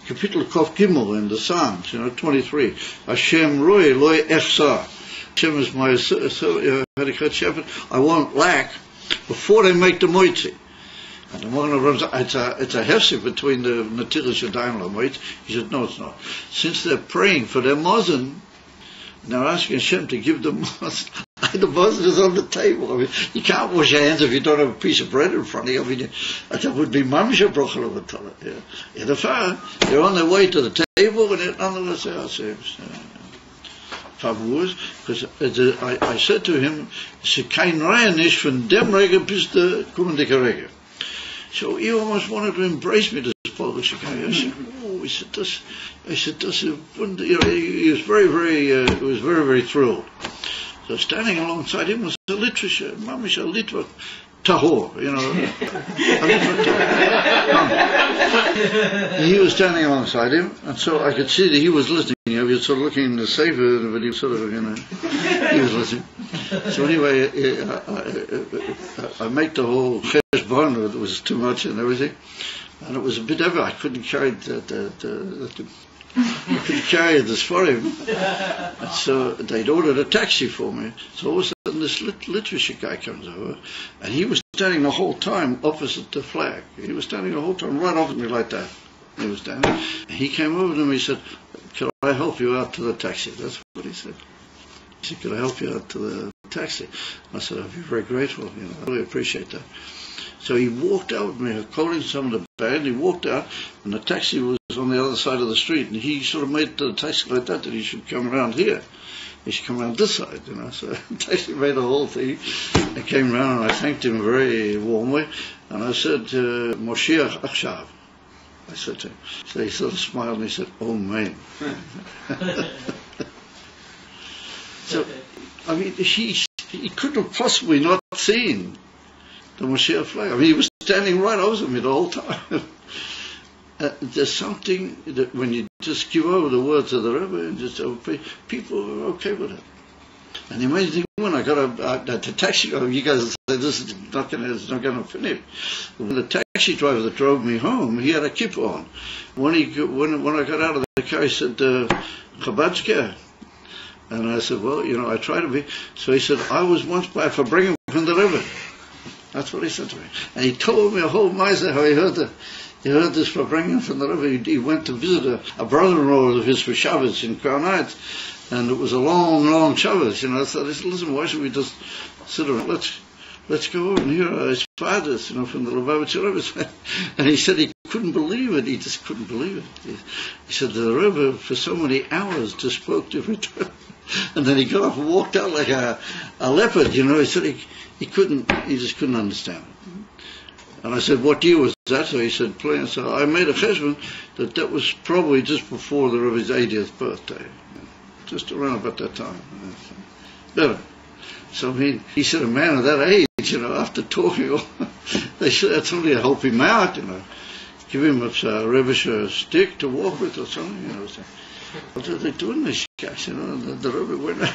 Kapitel Kof Gimel in the Psalms, 23, Hashem Roi Loi Echsar. Hashem is my shepherd, I won't lack, before they make the moitzi. And the Mogen Avram, it's a hefsek between the Natilas Yadayim Lamoitzi. He said, no, it's not. Since they're praying for their mozen, they're asking Hashem to give them mozen. The mozen is on the table. You can't wash your hands if you don't have a piece of bread in front of you. That would be mamisha brochel of a toilet. In the far, they're on their way to the table, and they're on the Tammuz, because I said to him, "Se kein Reihen ist von dem Rege bis der kommende Rege." So he almost wanted to embrace me, this Polish guy. I said, "Oh," he said, "Das." I said, "Das." He was very, very thrilled. So standing alongside him was a literature, mamish a litva tahor, a litva tahor. He was standing alongside him, and so I could see that he was listening. He was sort of looking in the safer, but he was sort of, he was listening. So anyway, I make the whole cheshbon, it was too much and everything, and it was a bit heavy. I couldn't carry this for him. And so they'd ordered a taxi for me. So all of a sudden this literature guy comes over, and he was standing the whole time opposite the flag. He was standing the whole time right opposite me like that. He was standing. And he came over to me and he said, "Can I help you out to the taxi?" That's what he said. He said, "Can I help you out to the taxi?" I said, "I'd be very grateful. I really appreciate that." So he walked out with me, calling some of the band. He walked out, and the taxi was on the other side of the street. And he sort of made the taxi like that he should come around here. He should come around this side, So the taxi made the whole thing. I came around, and I thanked him very warmly. And I said, "Moshiach Achshav." I said to him. So he sort of smiled and he said, "Oh man." So, he couldn't have possibly not seen the Moshiach flag. He was standing right over me the whole time. There's something that when you just give over the words of the Rebbe and just obey, people are okay with it. And the amazing thing, when I got the taxi driver, you guys said this is not going to finish. When the taxi driver that drove me home, he had a kippah on. When I got out of the car, he said, Chabadske. And I said, well, I try to be. So he said, I was once by Fabringen from the river. That's what he said to me. And he told me a whole miser how he heard this Fabringen from the river. He went to visit a brother-in-law of his for Shabbos in Crown Heights. And it was a long, long Shabbos, So I said, listen, why should we just sit around? Let's go over and hear his fathers, from the Lubavitcher Rebbe. And he said he couldn't believe it. He just couldn't believe it. He said the Rebbe, for so many hours, just spoke to him. And then he got up and walked out like a leopard, He said he just couldn't understand it. And I said, what year was that? So he said, playing. So I made a cheshbon that was probably just before the Rebbe's 80th birthday. Just around about that time. So he said, a man of that age, after talking, they should actually help him out, give him a Rebbe stick to walk with or something, So, what are they doing this guys, the Rebbe went out.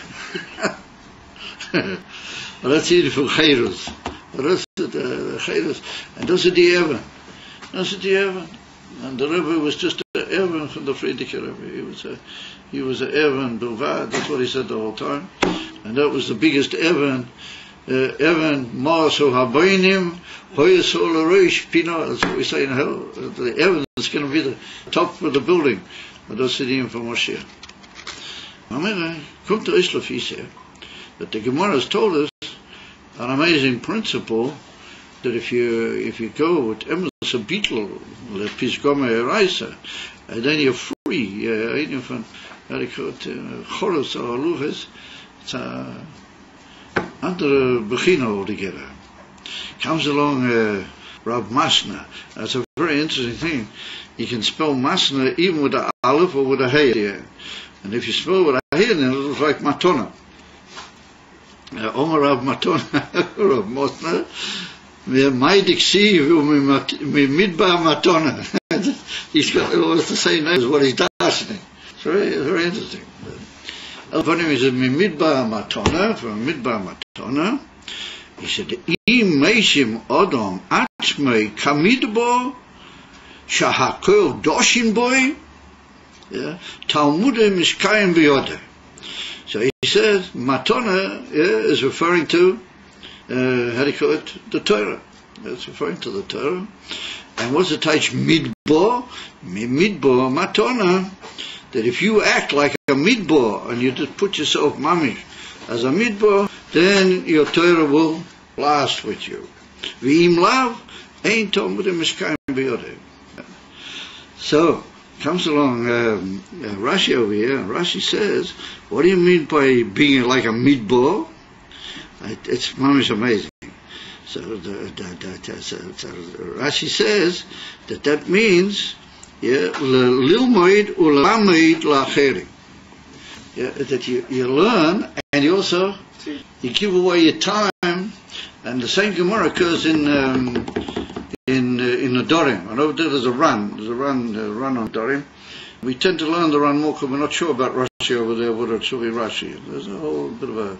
Well, that's it for Chayrus. That's the Chayrus. And those are the Evan. And the Rebbe was just an Evan from the Friedricher Rebbe. He was an Evan Bilvad, that's what he said the whole time. And that was the biggest Evan. Evan Ma'aso Habaynim, Hoyasol Roish Pina, that's what we say in hell. The Evan is going to be the top of the building. But that's the name for Moshe. Amen. Come to Islafise. But the Gemara has told us an amazing principle that if you go with Emes a beetle, le Pisgome Eraisa, and then you're free. Een van Choros or Luches, it's a andere begin altogether. Comes along Rav Masna. That's a very interesting thing. You can spell Masna even with a aleph or with a hey. And if you spell with a hey, then it looks like Matona. Omer Rav Matona, Rav Masna. Midbar Matona. He's got almost the same name as what he's darshaning. It's very, very interesting. Upon him, he said, Midbar Matona, from Midbar Matona. He said, Im Meishim Odom Atmei Kamidbo Shahakor Doshin Boy Talmude Mishkayim Biyode. So he says, Matona is referring to how do you call it? The Torah. It's referring to the Torah. And what's the type midbar? Midbar matona. That if you act like a midbar and you just put yourself mamish as a midbar, then your Torah will last with you. V'im lav ein talmudim mishkayim biyodeh. So comes along Rashi over here. Rashi says, what do you mean by being like a midbar? It's mamish amazing. So Rashi says that means lilmoid ulamoid la'acherim. That you learn and you also you give away your time. And the same Gemara occurs in the Dorim. And over there there's a run. There's a run on Dorim. We tend to learn the run more because we're not sure about Rashi over there, what it should be Rashi. There's a whole bit of a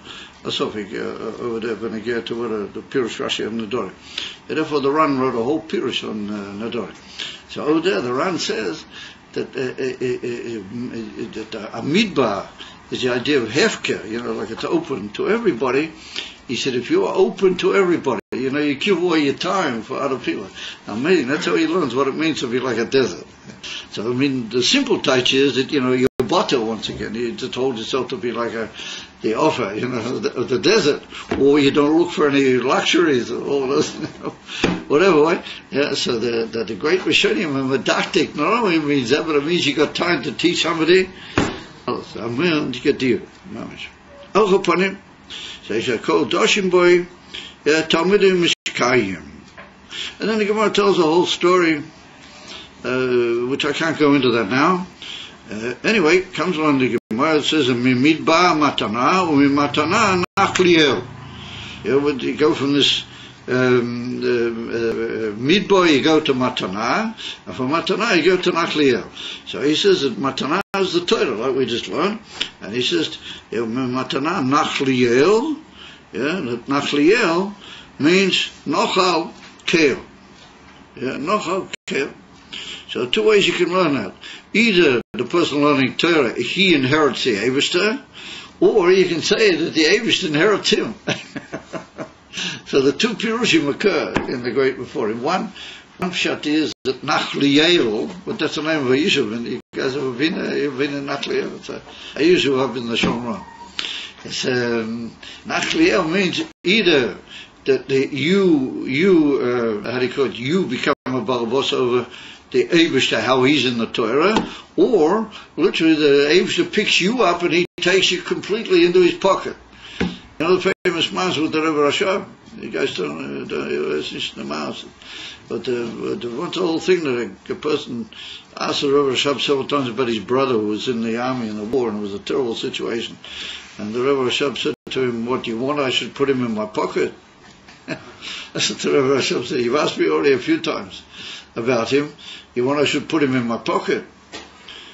suffix over there when I get to what the Pirush Rashi of Nadori. And therefore the Ran wrote a whole Pirush on Nadori. So over there the Ran says that a midbar is the idea of hefker, like it's open to everybody. He said, if you are open to everybody, you give away your time for other people. Amazing. That's how he learns what it means to be like a desert. So, the simple touch is that, you're butter once again. You just hold yourself to be like the offer, of the desert. Or you don't look for any luxuries or all those, whatever, right? Yeah, so the great Rishonim and Medactic not only means that, but it means you got time to teach somebody else. Amen. You get deal. Auch upon him. So he said, called Doshim boy, Talmudim Mishkayim. And then the Gemara tells a whole story, which I can't go into that now. Anyway, comes along the Gemara, it says, Mimidba matana, umimatana nachliel. Would you go from this Midbar you go to Matana, and from Matana you go to Nachliel. So he says that Matana is the Torah, like we just learned, and he says Matana Nachliel, that Nachliel means Nochal Kel. Nochal Kel. So two ways you can learn that. Either the person learning Torah, he inherits the Eivishter, or you can say that the Eivishter inherits him. So the two Pirushim occur in the Great Before. One pshat is that Nachliel, but that's the name of a Yishuv, and you guys have been in Nachliel. It's a Yishuv up in the Shomron. It's Nachliel means either that you become a Barabos over the Eivishter, how he's in the Torah, or literally the Eivishter picks you up and he takes you completely into his pocket. You know the famous mass with the Rebbe Rashab? You guys don't listen to the mass. But what's the whole thing that a person asked the Rebbe Rashab several times about his brother who was in the army in the war, and it was a terrible situation. And the Rebbe Rashab said to him, "What do you want? I should put him in my pocket." That's what the Rebbe Rashab said. You've asked me already a few times about him. You want I should put him in my pocket?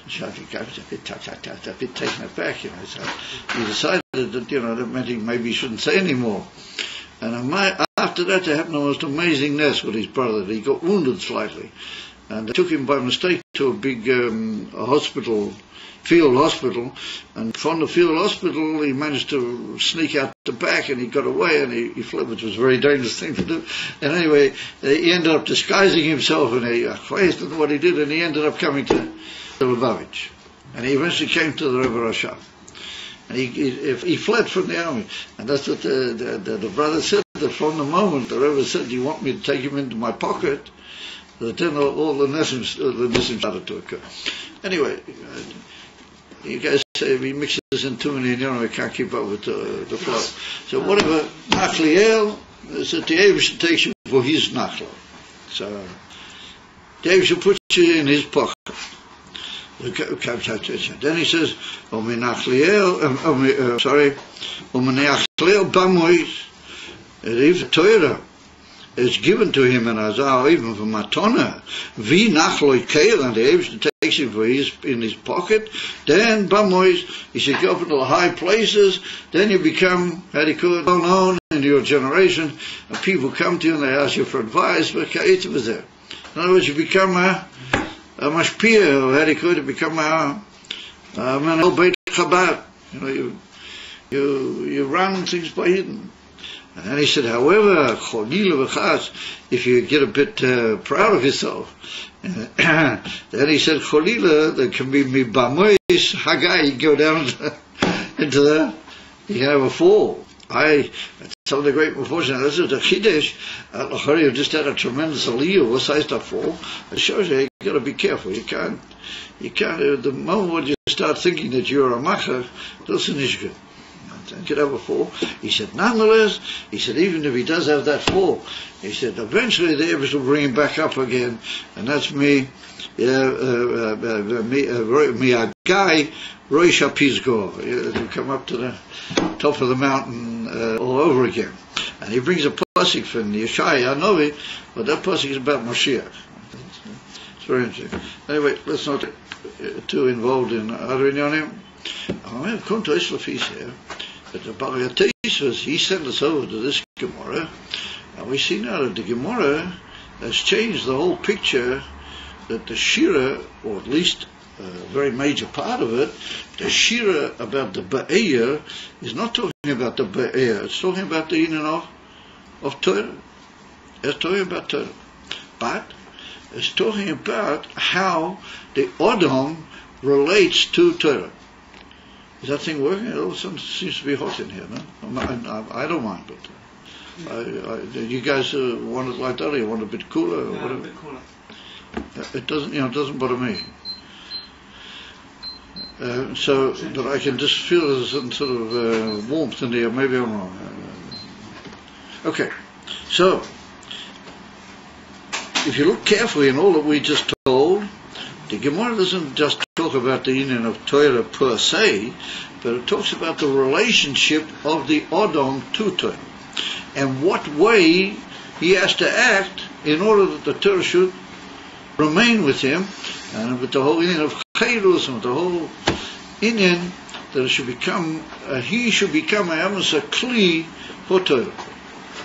So he goes a bit taken aback, So he decided that, that meant maybe he shouldn't say anymore. And after that, there happened the most amazing nest with his brother. He got wounded slightly, and they took him by mistake to a big hospital, field hospital. And from the field hospital, he managed to sneak out the back, and he got away, and he fled, which was a very dangerous thing to do. And anyway, he ended up disguising himself, and I don't know what he did, and he ended up coming to Lubavitch, and he eventually came to the Rebbe Rashab, and he fled from the army, and that's what the brother said, that from the moment the Rebbe said, "You want me to take him into my pocket?" that then all the nisim started to occur. Anyway, you guys say we mix this in too many, we can't keep up with the flow. So whatever Nachliel is that the Eivishter takes you for his Nachla. So the Eivishter puts you in his pocket. Then he says, if the Torah is given to him in Azar, even for Matona, vi nachloi keil, and the Eivishter takes him for in his pocket, then Bamois, he should go up into the high places, then you become, well known in your generation, and people come to you and they ask you for advice, but Ka'it was there. In other words, you become a mashpia, or become a Menel Beit Chabad. You run things by hidden. And then he said, however, if you get a bit proud of yourself, then he said, Cholila, there can be mibamois hagai, you go down into the, you can have a fall. Some of the great Mephoshim, this is the Chidesh, you just had a tremendous aliyah, what size that fall? It shows you got to be careful. You can't, the moment when you start thinking that you're a macher, that's an issue. And could have a fall. He said, nonetheless, he said, even if he does have that fall, he said, eventually the Eivishter will bring him back up again, and that's me a guy, Rosh Hapizgo. You come up to the top of the mountain all over again. And he brings a pasuk from Yeshaya Novi, but that pasuk is about Mashiach. It's very interesting. Anyway, let's not get too involved in other inyanim. I have come to Islafis here. But the Barayates, he sent us over to this Gemara, and we see now that the Gemara has changed the whole picture, that the Shira, or at least a very major part of it, the Shira about the Ba'eya is not talking about the Ba'eya, it's talking about the Inan of Torah. It's talking about Torah. But it's talking about how the Odom relates to Torah. Is that thing working? It all seems to be hot in here, no? I don't mind, but you guys want it like that, or you want it a bit cooler, or whatever? A bit cooler. It doesn't bother me. So that I can just feel there's some sort of warmth in here. Maybe I'm wrong. Okay, so if you look carefully in all that we just told, the Gemara doesn't just talk about the union of Torah per se, but it talks about the relationship of the Odom to Torah, and what way he has to act in order that the Torah should remain with him, and with the whole inyan of Chayrus and with the whole inyan that it should become, he should become a Kli for Torah.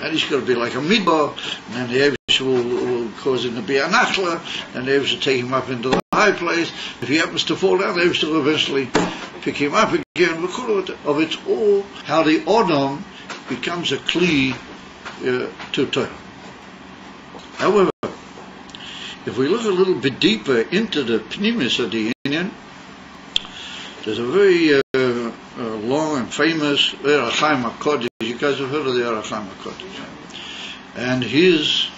And he's got to be like a midbar, and then the Eibush will cause him to be an achla, and the Eibush will take him up into the high place. If he happens to fall down, the Eibush will eventually pick him up again. Of it's all how the Odom becomes a Kli to Torah. However, if we look a little bit deeper into the Pnimis of the Inyan, there's a very long and famous Erachaim HaKodesh. You guys have heard of the Erachaim HaKodesh. And his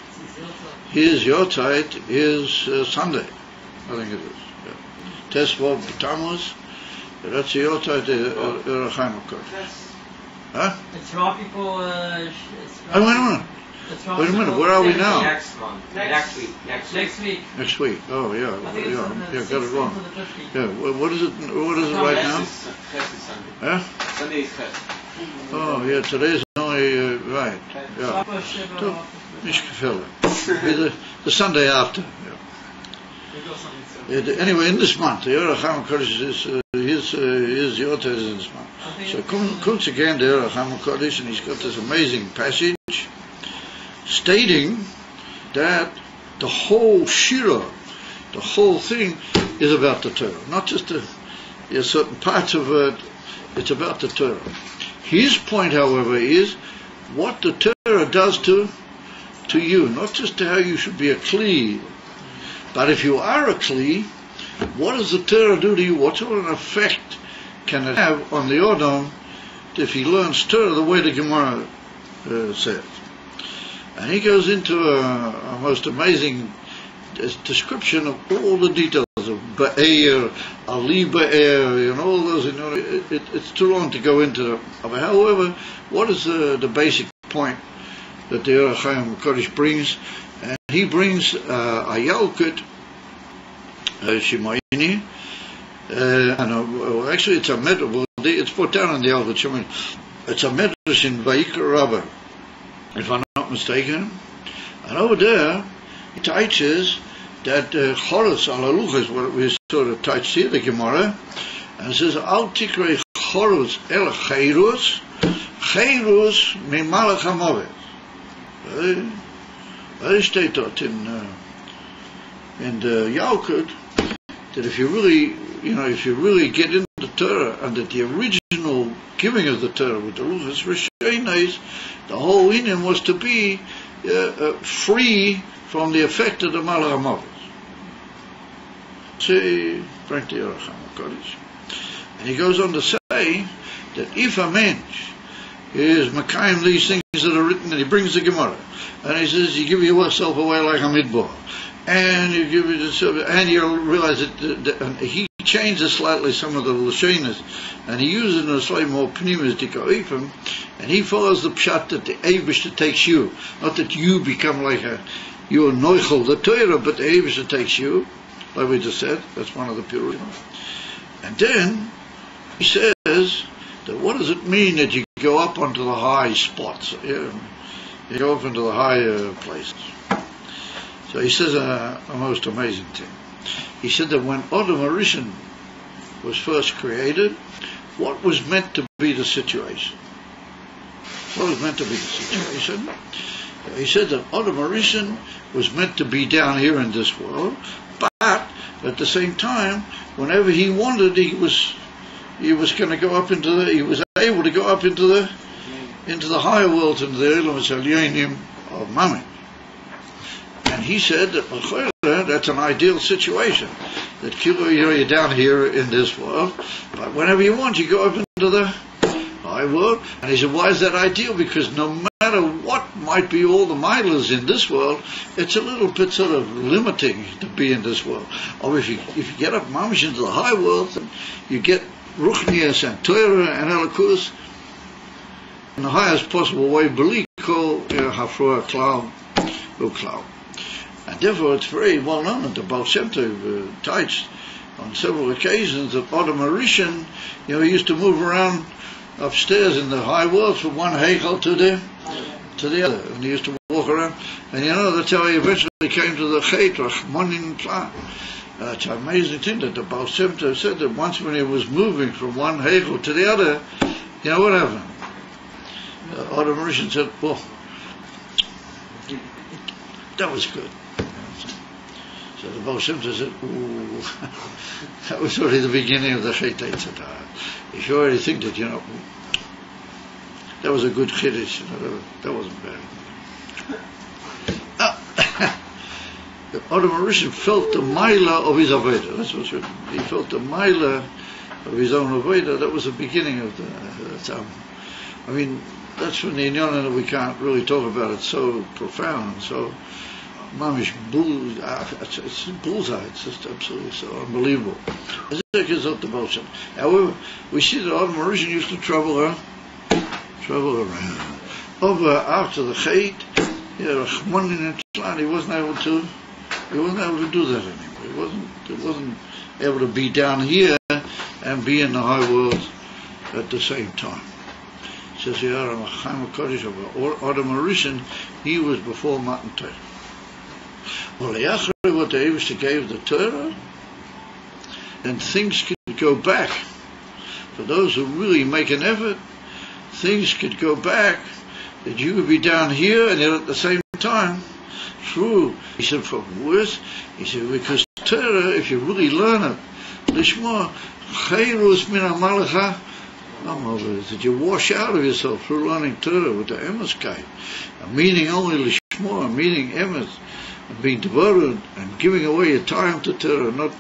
Yortzeit is Sunday, I think it is. Tesvav Tammuz, that's the Yortzeit of Erachaim HaKodesh. Huh? It's Rafi for... Wait a minute, where are we now? Next month. Next week. Next week. Oh, yeah. Got it wrong. Yeah, what is it right now? Huh? Sunday is Ches. Oh, yeah, today's only, right. Yeah. The Sunday after. Yeah. Anyway, in this month, the Erachaim HaKodesh is, his Yortzeit is in this month. So comes again the Erachaim HaKodesh, and he's got this amazing passage stating that the whole Shira, the whole thing is about the Torah. Not just certain parts of it, it's about the Torah. His point, however, is what the Torah does to you, not just to how you should be a Kli, but if you are a Kli, what does the Torah do to you? What sort of an effect can it have on the Odom if he learns Torah the way the Gemara says? And he goes into a most amazing description of all the details of Ba'er, Ali Ba'er, and all those. It's too long to go into them. However, what is the basic point that the Erachaim HaKodesh brings? And he brings a Yalkut, Shemayini, and actually it's a medrash. It's put down in the Yalkut Shemayini. It's a medrash in Vayikra Rabbah, if I'm not mistaken. And over there, it teaches that Choros al-Aluch is what we sort of touched here, the Gemara, and it says, Al tikrei Choros el Chayrus, Chayrus mimalach hamovet. Very state dort in the Yalkut, that if you really get into the Torah, and that the original giving of the Torah with the Luchas Rishonos, the whole inyan was to be free from the effect of the Malach HaMavet. See, bring the Erachaim HaKodesh. And he goes on to say that if a mensch is Makayim these things that are written, and he brings the Gemara, and he says, you give yourself away like a midbar, and you give yourself, and you'll realize that he changes slightly some of the Lashonas, and he uses in a slightly more pnimis dikoifim, and he follows the pshat that the Eibush takes you, not that you become like you're noichel the Torah, but the Eibush takes you, like we just said. That's one of the purity. And then he says that what does it mean that you go up onto the high spots? You go up into the higher places. So he says a most amazing thing. He said that when Adam Harishon was first created, what was meant to be the situation? What was meant to be the situation? He said that Adam Harishon was meant to be down here in this world, but at the same time, whenever he wanted, he was going to go up into he was able to go up into the higher worlds, into the Elam Elyonim of Mammon. And he said that that's an ideal situation. That you're down here in this world, but whenever you want, you go up into the high world. And he said, why is that ideal? Because no matter what might be all the milas in this world, it's a little bit sort of limiting to be in this world. Or if you get up mamish into the high world, then you get ruchnias and Torah and Elikus in the highest possible way, beliko hafroa klal uklal. And therefore it's very well known that the Baal Shem Tov touched on several occasions that Adam Harishon, he used to move around upstairs in the high worlds from one heichal to the other, and he used to walk walk around. And you know, that's how he eventually came to the Chet, Rachmanin Tlan. It's an amazing thing that the Baal Shem Tov said that once when he was moving from one Hegel to the other, you know what happened? Adam Rishon said, well, that was good. So the Baal Shem Tov said, ooh, that was already the beginning of the Chet Tzedakah. If you already think that, you know, that was a good Kiddush, you know, that wasn't bad. Adam Rishon felt the Maila of his Avodah. That's what's written. He felt the Maila of his own Avodah. That was the beginning of the time. I mean, that's when the Inyanim that we can't really talk about. It's so profound, so mamish it's bullseye. It's just absolutely so unbelievable. However, we see that Adam Rishon used to travel around over after the Chet. Yeah, he wasn't able to do that anymore. He wasn't able to be down here and be in the high world at the same time. It says here, Adam Rishon, he was before Matan Torah. Well, what the Eivishter gave the Torah, and things could go back. For those who really make an effort, things could go back, that you could be down here and yet at the same time true. He said, for worse, he said, because Torah, if you really learn it, Lishma, Chayrus min ha-malacha, that you wash out of yourself through learning Torah with the emes kai, meaning only Lishma, meaning emes, and being devoted and giving away your time to Torah, not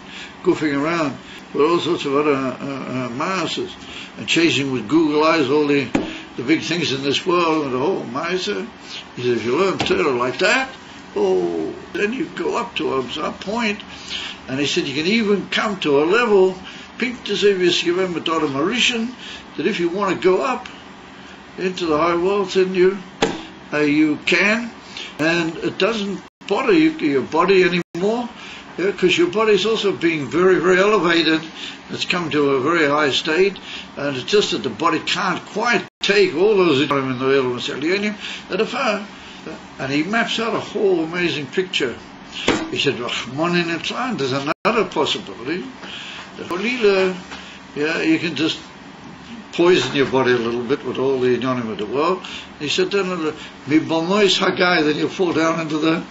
goofing around with all sorts of other masses and chasing with Google eyes all the big things in this world and the whole Maisa. He said, if you learn Torah like that, oh, then you go up to a point, and he said you can even come to a level, pink to say with Adam Rishon, that if you want to go up into the high world, then you can, and it doesn't bother your body anymore, because your body is also being very, very elevated. It's come to a very high state, and it's just that the body can't quite take all those in the elements at a far. And he maps out a whole amazing picture. He said, Rachmanin Tlan, there's another possibility. You can just poison your body a little bit with all the Inyanim of the world. He said, then you'll fall down into the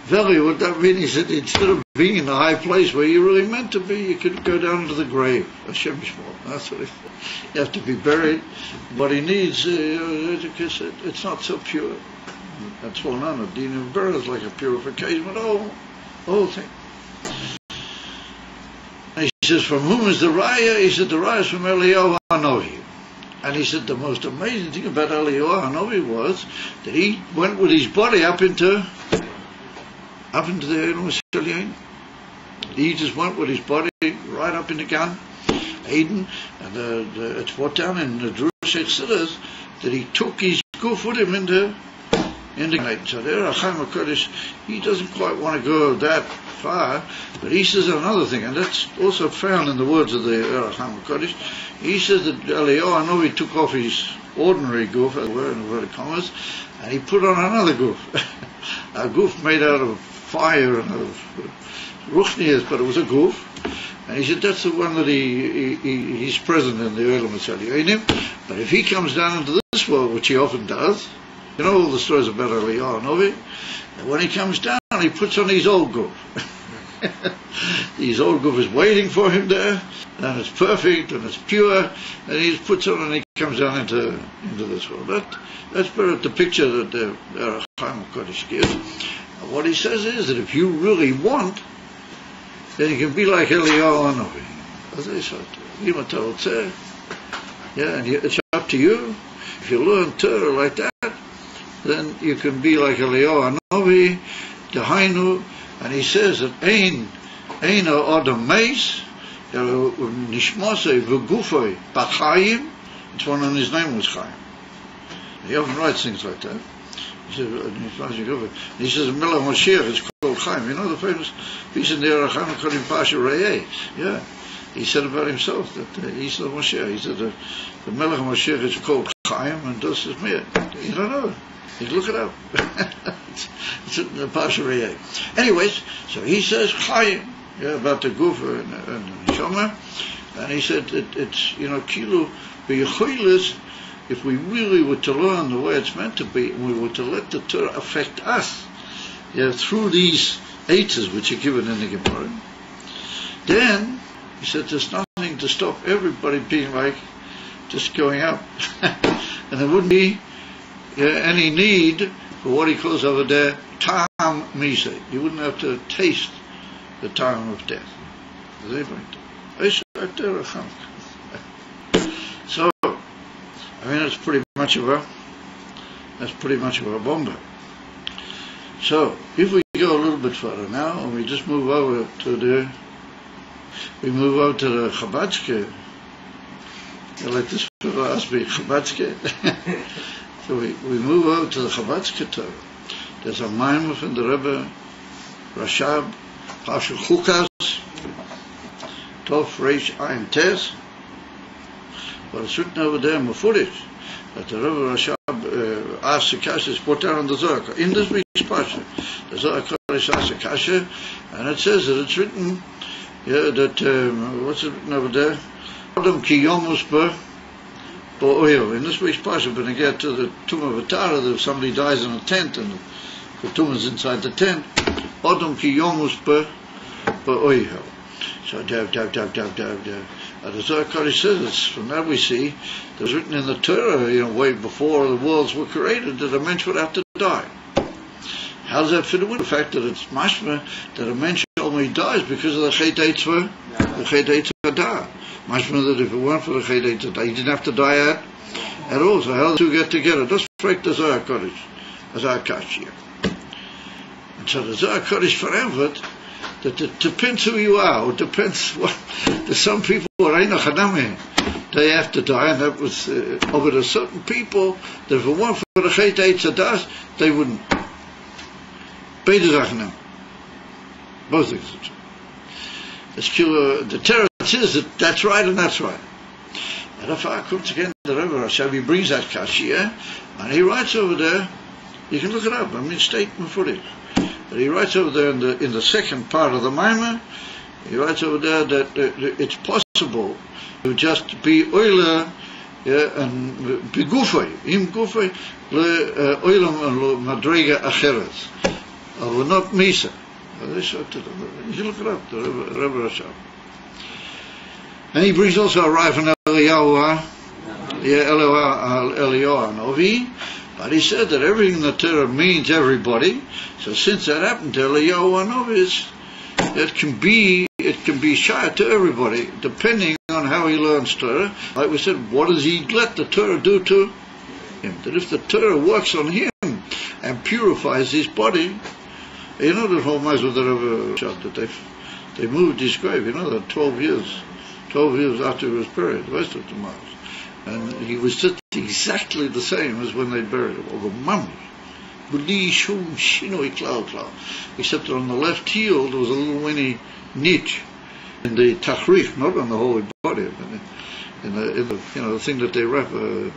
valley. What that mean? He said, instead of being in the high place where you're really meant to be, you could go down into the grave. Hashem Yishmor. That's what he said. You have to be buried. What he needs, because it's not so pure. That's all none of Din of birth is like a purification, but the whole thing. And he says, from whom is the Raya? He said, the Raya is from Eliyahu Hanavi. And he said, the most amazing thing about Eliyahu Hanavi was that he went with his body up into the Elohim Shalyan. He just went with his body right up in the Gan Eden, and it's brought down in the Drush Siddhas that he took his goof with him into so there, he doesn't quite want to go that far, but he says another thing, and that's also found in the words of the Eracham HaKodesh. He says that Eliyahu Hanavi took off his ordinary goof, as it were, in inverted commas, and he put on another goof, a goof made out of fire and of ruchnias, but it was a goof. And he said that's the one that he's present in the Olam Hatzaliyim. But if he comes down into this world, which he often does, you know all the stories about Eliyahu Hanavi, and when he comes down, he puts on his old goof. His old goof is waiting for him there, and it's perfect and it's pure, and he just puts on and he comes down into this world. That's the picture that the Chaim Kodesh gives. And what he says is that if you really want, then you can be like Eliyahu Hanavi. As I said, and it's up to you. If you learn Torah like that, then you can be like Eliyahu Hanavi, Dehainu, and he says that Ein Adam Meis, Nishmasei V'Gufoi B'Chaim. It's one of his name was Chaim. He often writes things like that. He says, Melech Moshiach is called Chaim. You know the famous piece in the Eracham HaKodesh Pasha Re'eh? Yeah. He said about himself that he's the Moshiach. He said the Melech Moshiach is called Chaim and das is mir. You don't know. You look it up. It's in the Pasha Reyek. Anyways, so he says Chaim, about the Gufa and the Shoma, and he said it's Kilu B'Yechoilis, if we really were to learn the way it's meant to be, and we were to let the Torah affect us, through these eights which are given in the Gemara, then he said there's nothing to stop everybody being like just going up, and there wouldn't be any need for what he calls over there Tam Misa. You wouldn't have to taste the time of death. So, I mean, that's pretty much of a bomber. So, if we go a little bit further now, and we just move over to the Chabadske. Like this fellow asked me, Chabadske. So we move over to the Chabadske Torah. There's a Maimon from the Rebbe Rashab, Pasha Chukas, Tov Reish Ayin Tes. But it's written over there, Mefurish, that the Rebbe Rashab asked the Kasha, is put down on the Zohar. In this week's Pasha, the Zohar Kodesh asked the Kasha, and it says that it's written, what's it written over there? Adam ki yomus ba'oil. In this week's Pasha, when they get to the tomb of a Tara, if somebody dies in a tent and the tomb is inside the tent, Adam ki yomus ba'oil. So, and the Zohar Kodesh says, from that we see, there's written in the Torah, way before the worlds were created, that a mensch would have to die. How does that fit in with the fact that it's mashma that a mensch only dies because of the Chet Eitzvah, the Chet Eitzvah da? Mashma that if it weren't for the Chet Eitzvah da, he didn't have to die at all. So how do the two get together? That's correct the Zohar Kodesh, as our Kashia. And so the Zohar Kodesh forever, that it depends who you are, it depends what. There's some people who are they have to die, and that was over to certain people that if it weren't for the Chet Eitzvah da, they wouldn't. Beide Sachen. Both things. The Torah says that that's right and that's right. And if I come again to the Rebbe Rashab, he brings that Kashia, and he writes over there, you can look it up, statement for it. But he writes over there in the second part of the Maimon, he writes over there that it's possible to just be oiler, and be gufay, im gufay, le oilam and le madrega acheres. Or not Misa. You should look it up, the Rebbe Rashab. And he brings also a right from Eliyahu Novi, but he said that everything in the Torah means everybody. So since that happened to Eliyahu Novi, it can be shy to everybody, depending on how he learns Torah. Like we said, what does he let the Torah do to him? That if the Torah works on him and purifies his body, the whole matter with the Rebbe Rashab, that they moved his grave, that 12 years after he was buried, the rest of the Tammuz. And he was just exactly the same as when they buried him, over mummy. Except that on the left heel there was a little winny niche in the tachrich, not on the whole body, in the thing that they wrap a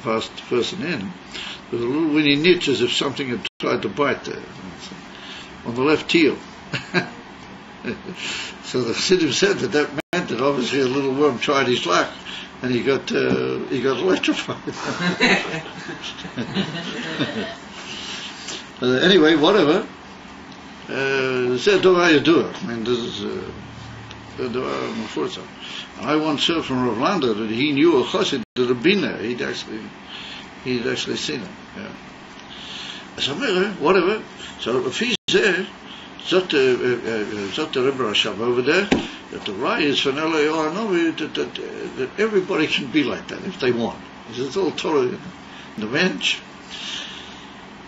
fast person in. There was a little winny niche as if something had tried to bite there. On the left heel. So the Chassidim said that meant that obviously a little worm tried his luck and he got electrified. Anyway, whatever. Said Dovah Yadua. I mean, this is Dovah Mefurza. I once heard from Rav Landa that he knew a chassid that had been there. He'd actually seen it. Yeah. So whatever. So if he's there, zot the Rebbe Rashab over there, that the right is for Eliyahu Novi, that everybody can be like that if they want. It's all Torah in the bench.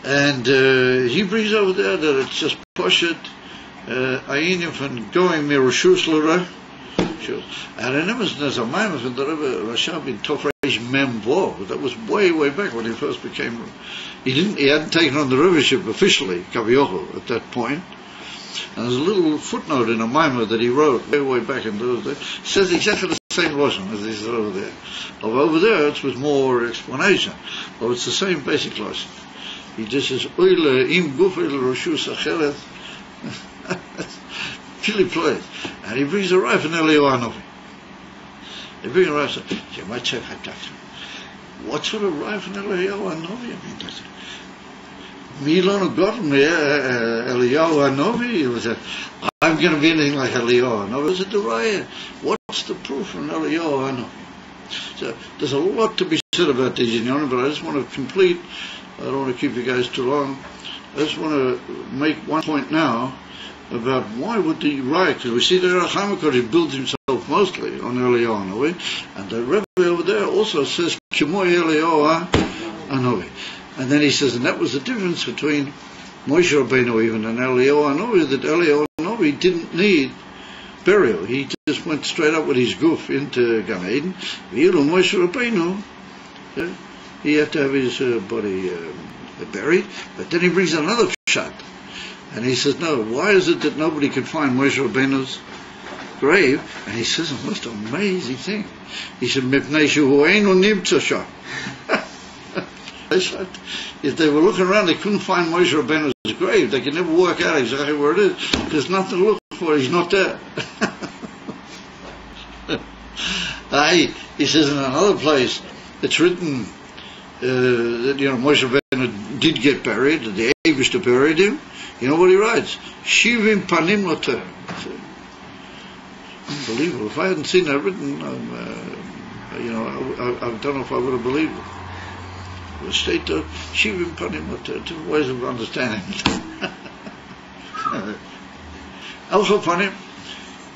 And he brings over there that it's just poshet ayinim from going mirashus l'ra. And I remember there's a Maimon from the Rebbe Rashab in Tov Reish Mem Vov. That was way back when he first became. He hadn't taken on the Rebbeiship officially, Kaviocho, at that point. And there's a little footnote in a Maimon that he wrote way back in those days. It says exactly the same Lashon as this is over there. Over there it was more explanation. But it's the same basic Lashon. He just says, Oile im guf el roshus acheret. Philip plays. And he brings a rife in Eliyahu Hanavi. They bring a rife and say, you might check that. What sort of rife in Eliyahu Hanavi? I mean, that's it. Milano got me, Eliyahu Hanavi. It was I'm going to be anything like Eliyahu Hanavi. It was a deraya. What's the proof from Eliyahu Hanavi? So there's a lot to be said about these inyanim, but I just want to complete. I don't want to keep you guys too long. I just want to make one point now about why would the raya, because we see the Rachamikor, he builds himself mostly on Eliyahu Hanavi, and the Rebbe over there also says Kimo Eliyahu Hanavi. And then he says, and that was the difference between Moshe Rabbeinu even and Eliyahu Hanavi, that Eliyahu Hanavi didn't need burial. He just went straight up with his goof into Gan Eden. Moshe Rabbeinu, he had to have his body buried. But then he brings another shot. And he says, no, why is it that nobody could find Moshe Rabbeinu's grave? And he says a most amazing thing. He said, Mipnei shehu einu nimtza sham. If they were looking around, they couldn't find Moshe Rabbeinu's grave. They could never work out exactly where it is. There's nothing to look for. He's not there. He says in another place, it's written that Moshe Rabbeinu did get buried. That the Eibishter buried him. You know what he writes? Shivim panim loter. Unbelievable. If I hadn't seen that written, I don't know if I would have believed it. The state of Shivim Panim, two ways of understanding it. Alcha Panim,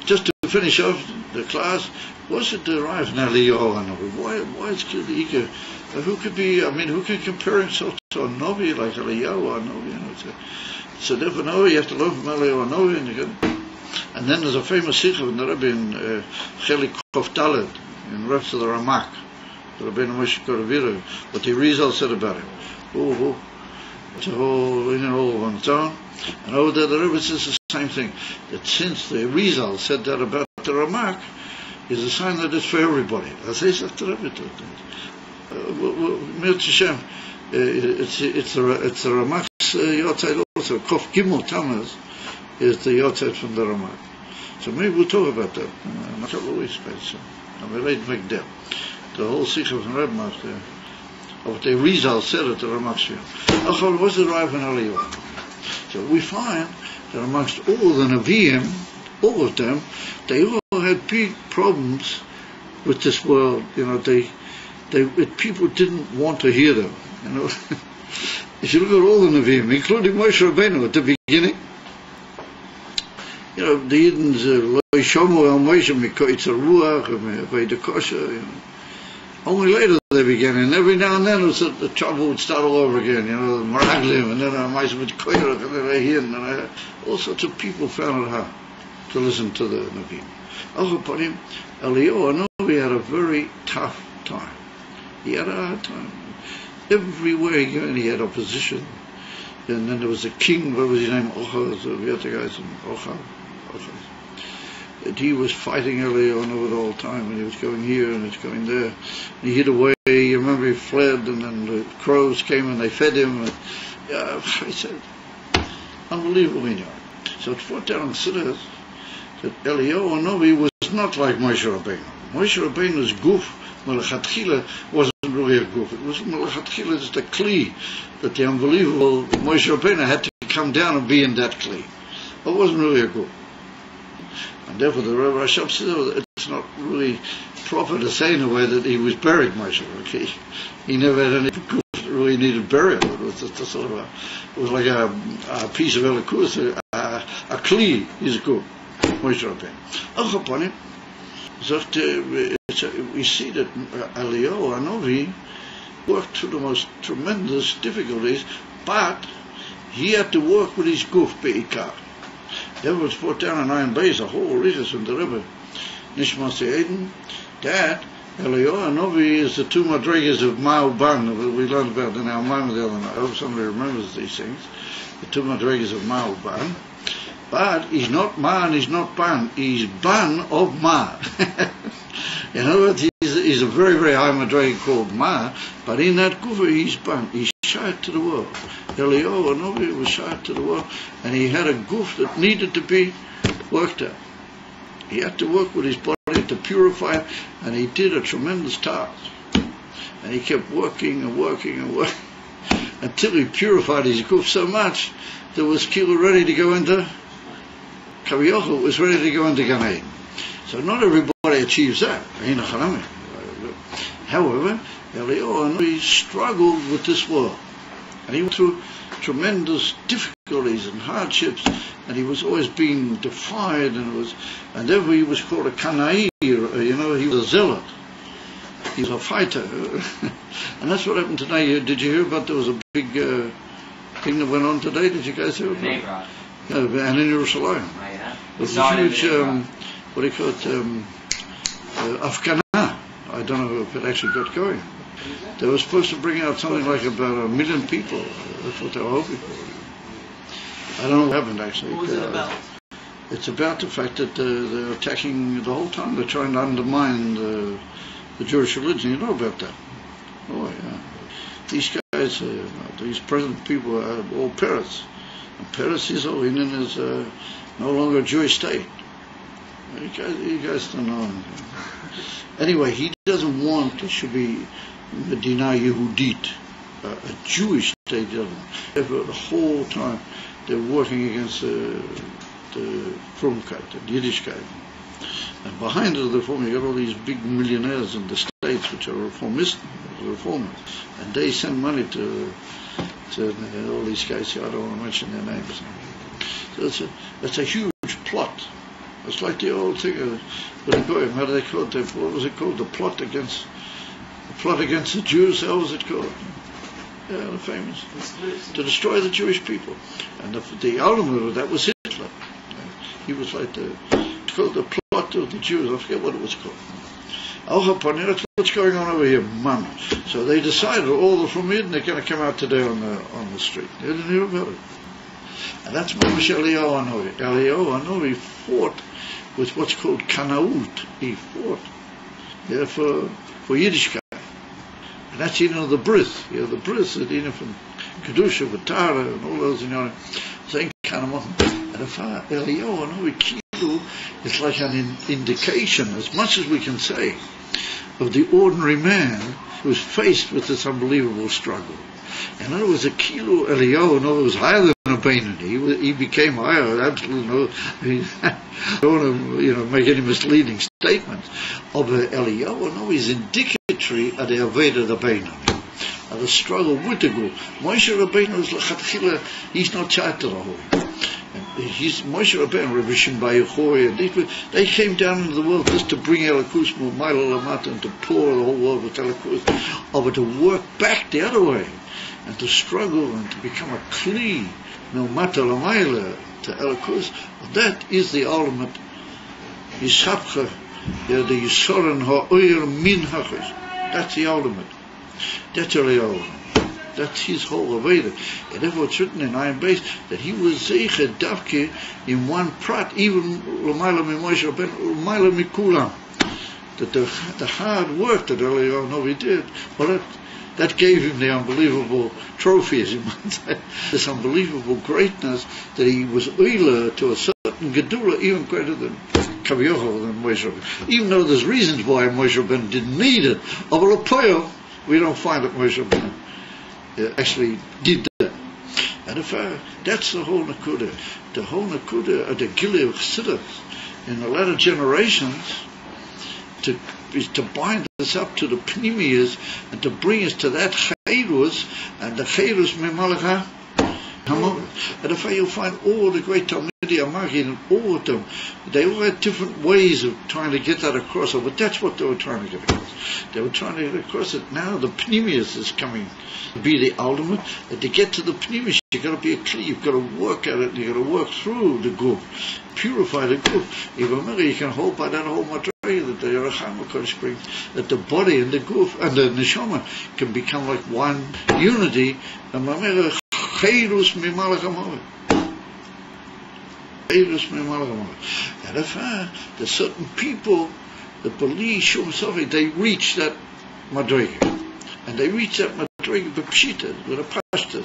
just to finish off the class, was it derived from Eliyahu Hanavi? Why is Kildika? Who could be, who can compare himself to a Novi like Eliyahu Hanavi? So therefore, no, you have to learn from Eliyahu Hanavi. And then there's a famous sikh of the Rebbe in Chelik Chof Dalet, in reference to the Ramak. Rabbeinu Moshe Koravira, what the Rizal said about him. It's a whole on its own. And over there the Rebbe says the same thing, that since the Rizal said that about the Ramak, is a sign that it's for everybody. I say that the Rebbe told it's the Ramak's Yotzeit also. Kof Gimel Tammuz is the Yotzeit from the Ramak. So maybe we'll talk about that in a couple of weeks. I'm ready to make that. The whole Sikha from Reb Master, of the Rizal said at the Ramakshir. Also, what's the Rav and Eliyahu? So we find that amongst all the Nevi'im, all of them, they all had big problems with this world. People didn't want to hear them. If you look at all the Nevi'im, including Moshe Rabbeinu at the beginning, the Yidden's Lo Yishomu El Moshe Mikoitz Ruach Veidakosha. Only later they began, and every now and then the trouble would start all over again. The Meraglim, and then Moshe with Koyrach, and then Ahin, and all sorts of people found it hard to listen to the Nevi'im. Al-Qapanim, Eliyahu Hanavi had a very tough time. He had a hard time. Everywhere he went, he had opposition. And then there was a king, what was his name? Ochaz, the other guys in Ochaz. He was fighting Eliyahu Hanavi all the time, and he was going here and he was going there. And he hid away. You remember he fled, and then the crows came and they fed him. And, he said, unbelievable. So it's brought down in Siddur that Eliyahu Hanavi was not like Moshe Rabbeinu. Moshe Rabbeinu's goof, Melachatchila, wasn't really a goof. It was Melachatchila just a kli, that the unbelievable Moshe Rabbeinu had to come down and be in that kli. It wasn't really a goof. And therefore the Rebbe Rashab said it's not really proper to say in a way that he was buried Moshe. Okay? He never had any goof that really needed burial. It was just a sort of it was like a piece of elikus, a kli, his goof, Moshe Rabbeinu. Upon it, we see that Eliyahu Hanavi worked through the most tremendous difficulties, but he had to work with his goof be'ikar. There was brought down an iron base, a whole riches from the river. Nishmas Eden, that Eliyahu Hanavi is the two madrigas of Mao Ban that we learned about in our Maimon the other night. I hope somebody remembers these things. The two madrigas of Mao Ban. But he's not Ma and he's not Ban. He's Ban of Ma. In other words, he's a very, very high madrega called Ma, but in that gufa he's shy to the world. Eliyahu Hanavi was shy to the world, and he had a guf that needed to be worked at. He had to work with his body to purify it, and he did a tremendous task. And he kept working and working and working until he purified his guf so much that was kilo ready to go into Kaviyachal, was ready to go into Gan Eden. So not everybody achieves that. However, Eliyahu Hanavi struggled with this world, and he went through tremendous difficulties and hardships, and he was always being defied, and therefore he was called a Kanair. He was a zealot. He was a fighter. And that's what happened today. Did you hear about there was a big thing that went on today? Did you guys hear about it? Yeah, and in Jerusalem. Oh, yeah. It was a huge, what do you call it, Afghana. I don't know if it actually got going. They were supposed to bring out something like about 1 million people. That's what they were hoping for. I don't know what happened actually. What was it about? It's about the fact that they're attacking the whole time. They're trying to undermine the Jewish religion. You know about that? Oh yeah. These guys, these present people are all Peretz. And Peretz is no longer a Jewish state. You guys don't know. Anyway, he doesn't want, it should be Medina Yehudit, a Jewish state. Therefore, the whole time they're working against the Frumkeit, the Yiddishkeit. And behind the reform, you got all these big millionaires in the states which are reformers, and they send money to all these guys. I don't want to mention their names. So it's a huge plot. It's like the old thing of how do they call it? What was it called? The plot against the Jews. How was it called? Yeah, the famous. To destroy the Jewish people. And the ultimate of that was Hitler. He was like it's called the plot of the Jews. I forget what it was called. That's what's going on over here, Mama. So they decided all from here, and they're going to come out today on the street. They didn't hear about it. And that's Mamash Eliyahu Hanavi. Eliyahu Hanavi fought with what's called Kanaut. He fought for Yiddishkeit. And that's the Bris. The Bris is from Kedusha, Vatara, and all those, saying Kanamon. And if Eliyahu Hanavi Kilu is like an indication, as much as we can say, of the ordinary man who's faced with this unbelievable struggle. In other words, a Kilu Eliyahu Hanavi was higher than a Beinoni. He became higher. Absolutely no. I don't want to make any misleading statements. Of Eliyahu Hanavi is indicatory of the Aveda the Beinoni, of the struggle with the group. Moshe Rabbeinu is lechatchila. He's not charter. He's Moshe Rabbeinu, Rabbi Shimon Yochai, they came down into the world just to bring Elikus Mu'mayla Lamata and to pour the whole world with Elikus, but to work back the other way and to struggle and to become a kli, Mata Lamayla to Elikus. That is the ultimate Yisapcha, the Yisoran Ha'oyer Min Hachish. That's the ultimate. That's Eliyahu. That's his whole Aveda. And therefore it's written in Ayin Beis that he was Zeicha Davke in one prat, even L'mayla Mimoshe Rabbeinu, L'mayla Mikulam. That the hard work that Eliyahu Hanavi did, well, that gave him the unbelievable trophy, as you might say, this unbelievable greatness that he was oiler to a certain Gedula, even greater than Kaviyachal, than Moshe Rabbeinu. Even though there's reasons why Moshe Rabbeinu didn't need it. Of Alapoyo, we don't find that Moshe Rabbeinu actually did that. And that's the whole Nakuda. The whole Nakuda of the Gili of Chassidus in the latter generations is to bind us up to the Pnimiyas and to bring us to that Chayrus, and the Chayrus Memalacha. And if you'll find all the great Talmidei Amagid and all of them, they all had different ways of trying to get that across. But that's what they were trying to get across. They were trying to get across it. Now the Pnimius is coming to be the ultimate. And to get to the Pnimius, you've got to be a Kli. You've got to work at it. You've got to work through the group, purify the group. You can hold by that whole matter that the Yerachim HaKodesh brings, that the body and the guf and the neshama can become like one unity. And Chayrus Mimalach HaMoed. And if there's certain people the police, they reach that madriga. And they reach that madriga with pshita, with a pashta,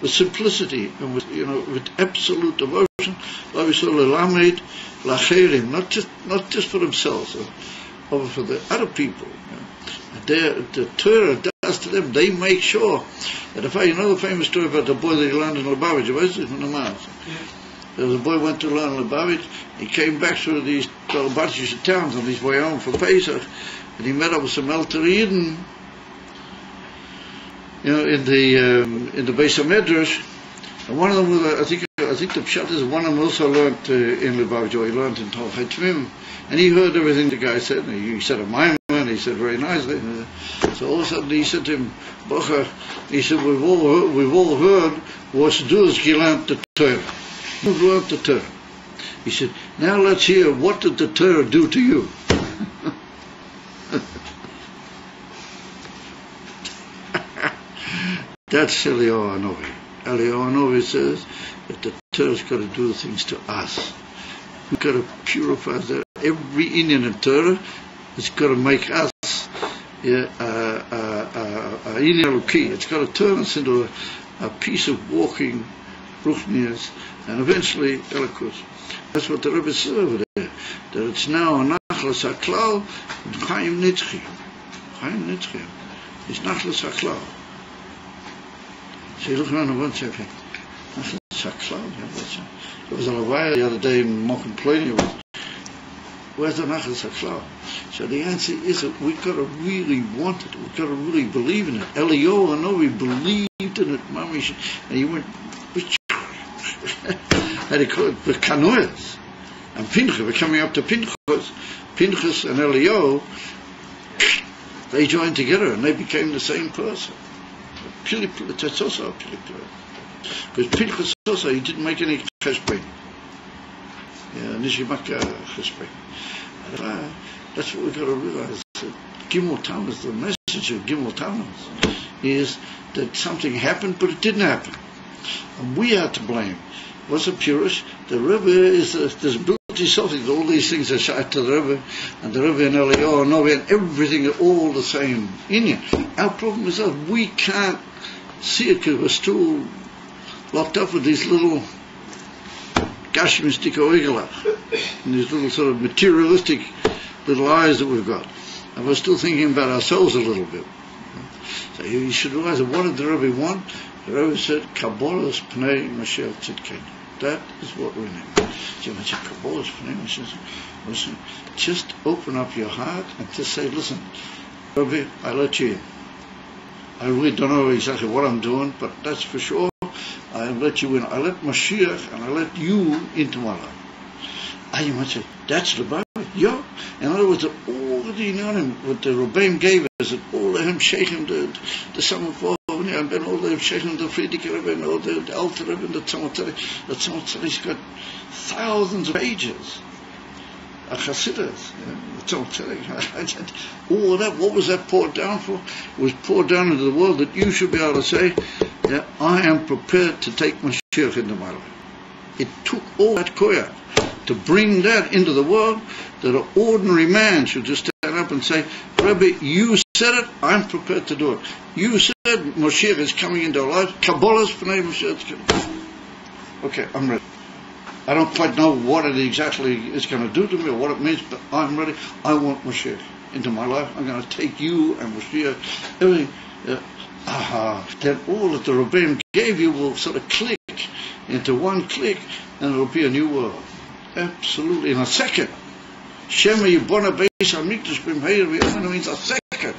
with simplicity, and with, with absolute devotion. Not just for themselves, but for the other people. The Torah does to them, they make sure that the famous story about the boy that he learned in Lubavitch, there was a boy went to learn Lubavitch, he came back through these Lubavitch towns on his way home for Pesach, and he met up with some Elter Yidden, in the Beis HaMedrash, and one of them was, I think the pshat is one of them also learned in Lubavitch, or he learned in Tal Chaitzmim, and he heard everything the guy said, and he said a mime, and he said very nicely. So all of a sudden he said to him, Bocha, he said, we've all heard what's to do is he learned the Torah. You've learned the Torah. He said, now let's hear, what did the Torah do to you? That's Eliyahu Hanavi. Eliyahu Hanavi says that the Torah's got to do things to us. We've got to purify that. Every Indian in Torah has got to make us Indian Eloki. It's got to turn us into a piece of walking Ruchnias and eventually Elikus. That's what the Rebbe says over there. That it's now a Nachlas HaKlal and Chaim Nitzchim. Chaim Nitzchim. It's Nachlas HaKlal. So you look around and one second. Nachlas HaKlal. There was a Levaya the other day in Mokum Pliny. Where's the Nachlas HaKlal? So the answer is that we've got to really want it. We've got to really believe in it. Eliyahu Hanavi believed in it, Mamish, and he went, how do you call it, with Kanoas. And Pinchas, we're coming up to Pinchas and Eliyahu, they joined together and they became the same person. That's also a Pilipur. Because Pinchas also, he didn't make any cheshbon. Nishimaka cheshbon. That's what we've got to realize. Gimel Tammuz, the message of Gimel Tammuz is that something happened, but it didn't happen. And we are to blame. What's a purish? The Rebbe is there's ability something. All these things are shot to the Rebbe, and the Rebbe and Eliyahu Hanavi and everything are all the same Indian. Our problem is that we can't see it because we're still locked up with these little gashmistic oigelach and these little sort of materialistic little eyes that we've got, and we're still thinking about ourselves a little bit. So you should realize that what did the Rebbe want? The Rebbe said, Kabbalah's Pnei Mashiach Tzidkenu. That is what we need. So you mentioned Kabbalah's Pnei Mashiach. Listen, just open up your heart and just say, listen, Rebbe, I let you in. I really don't know exactly what I'm doing, but that's for sure. I let you in. I let Mashiach and I let you into my life. And you might say, that's the Bible. Yeah. In other words, all the Inyanim, what the Rebbeim gave us, that all of them shaking the Samachor, and then all of them shaking the Friedrich Rebbe, and all the Alter Rebbe, and the Tzemach Tzedek's got thousands of pages. A Chassidus, the Tzemach Tzedek. All of that, what was that poured down for? It was poured down into the world that you should be able to say, yeah, I am prepared to take Mashiach into my life. It took all that koyach to bring that into the world, that an ordinary man should just stand up and say, Rebbe, you said it, I'm prepared to do it. You said Mashiach is coming into our lives, Kabbalah's Pnei Mashiach. Okay, I'm ready. I don't quite know what it exactly is going to do to me or what it means, but I'm ready. I want Mashiach into my life. I'm going to take you and Mashiach, everything. Then all that the Rebbeim gave you will sort of click into one click, and it'll be a new world. Absolutely, in a second. Shema Yibona Beis HaMikdash B'Meir V'Yamina means a second.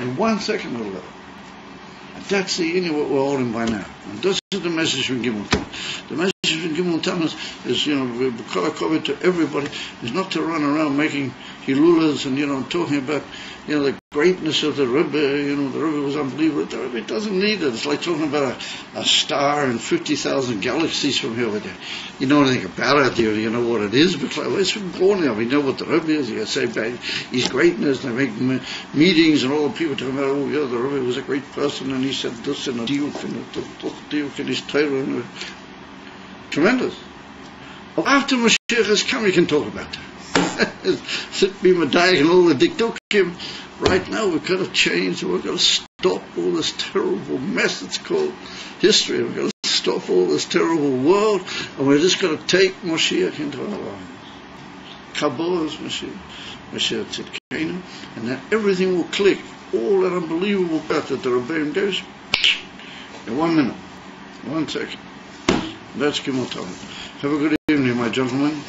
In 1 second it'll go. And that's the what we're holding by now. And this is the message from Gimel Tammuz. The message from Gimel Tammuz is, B'Kol to everybody, is not to run around making hilulas and, talking about, the greatness of the Rebbe, the Rebbe was unbelievable. The Rebbe doesn't need it. It's like talking about a star and 50,000 galaxies from here over there. You know anything about it, you know what it is, but it's from born there. We know what the Rebbe is. You say about his greatness, and they make meetings, and all the people talking about, the Rebbe was a great person, and he said this and a diuk, and diuk in his Torah, and tremendous. After Mashiach has come, you can talk about that. Sit be Medayach and all the dikdukim. Right now we've got to change. We've got to stop all this terrible mess that's called history. We've got to stop all this terrible world, and we're just got to take Moshiach into our lives. Kabbalah is Mashiach Tzidkenu, and then everything will click. All that unbelievable path that the Rebbeim goes in 1 minute, 1 second. That's Gimel Tammuz. Have a good evening, my gentlemen.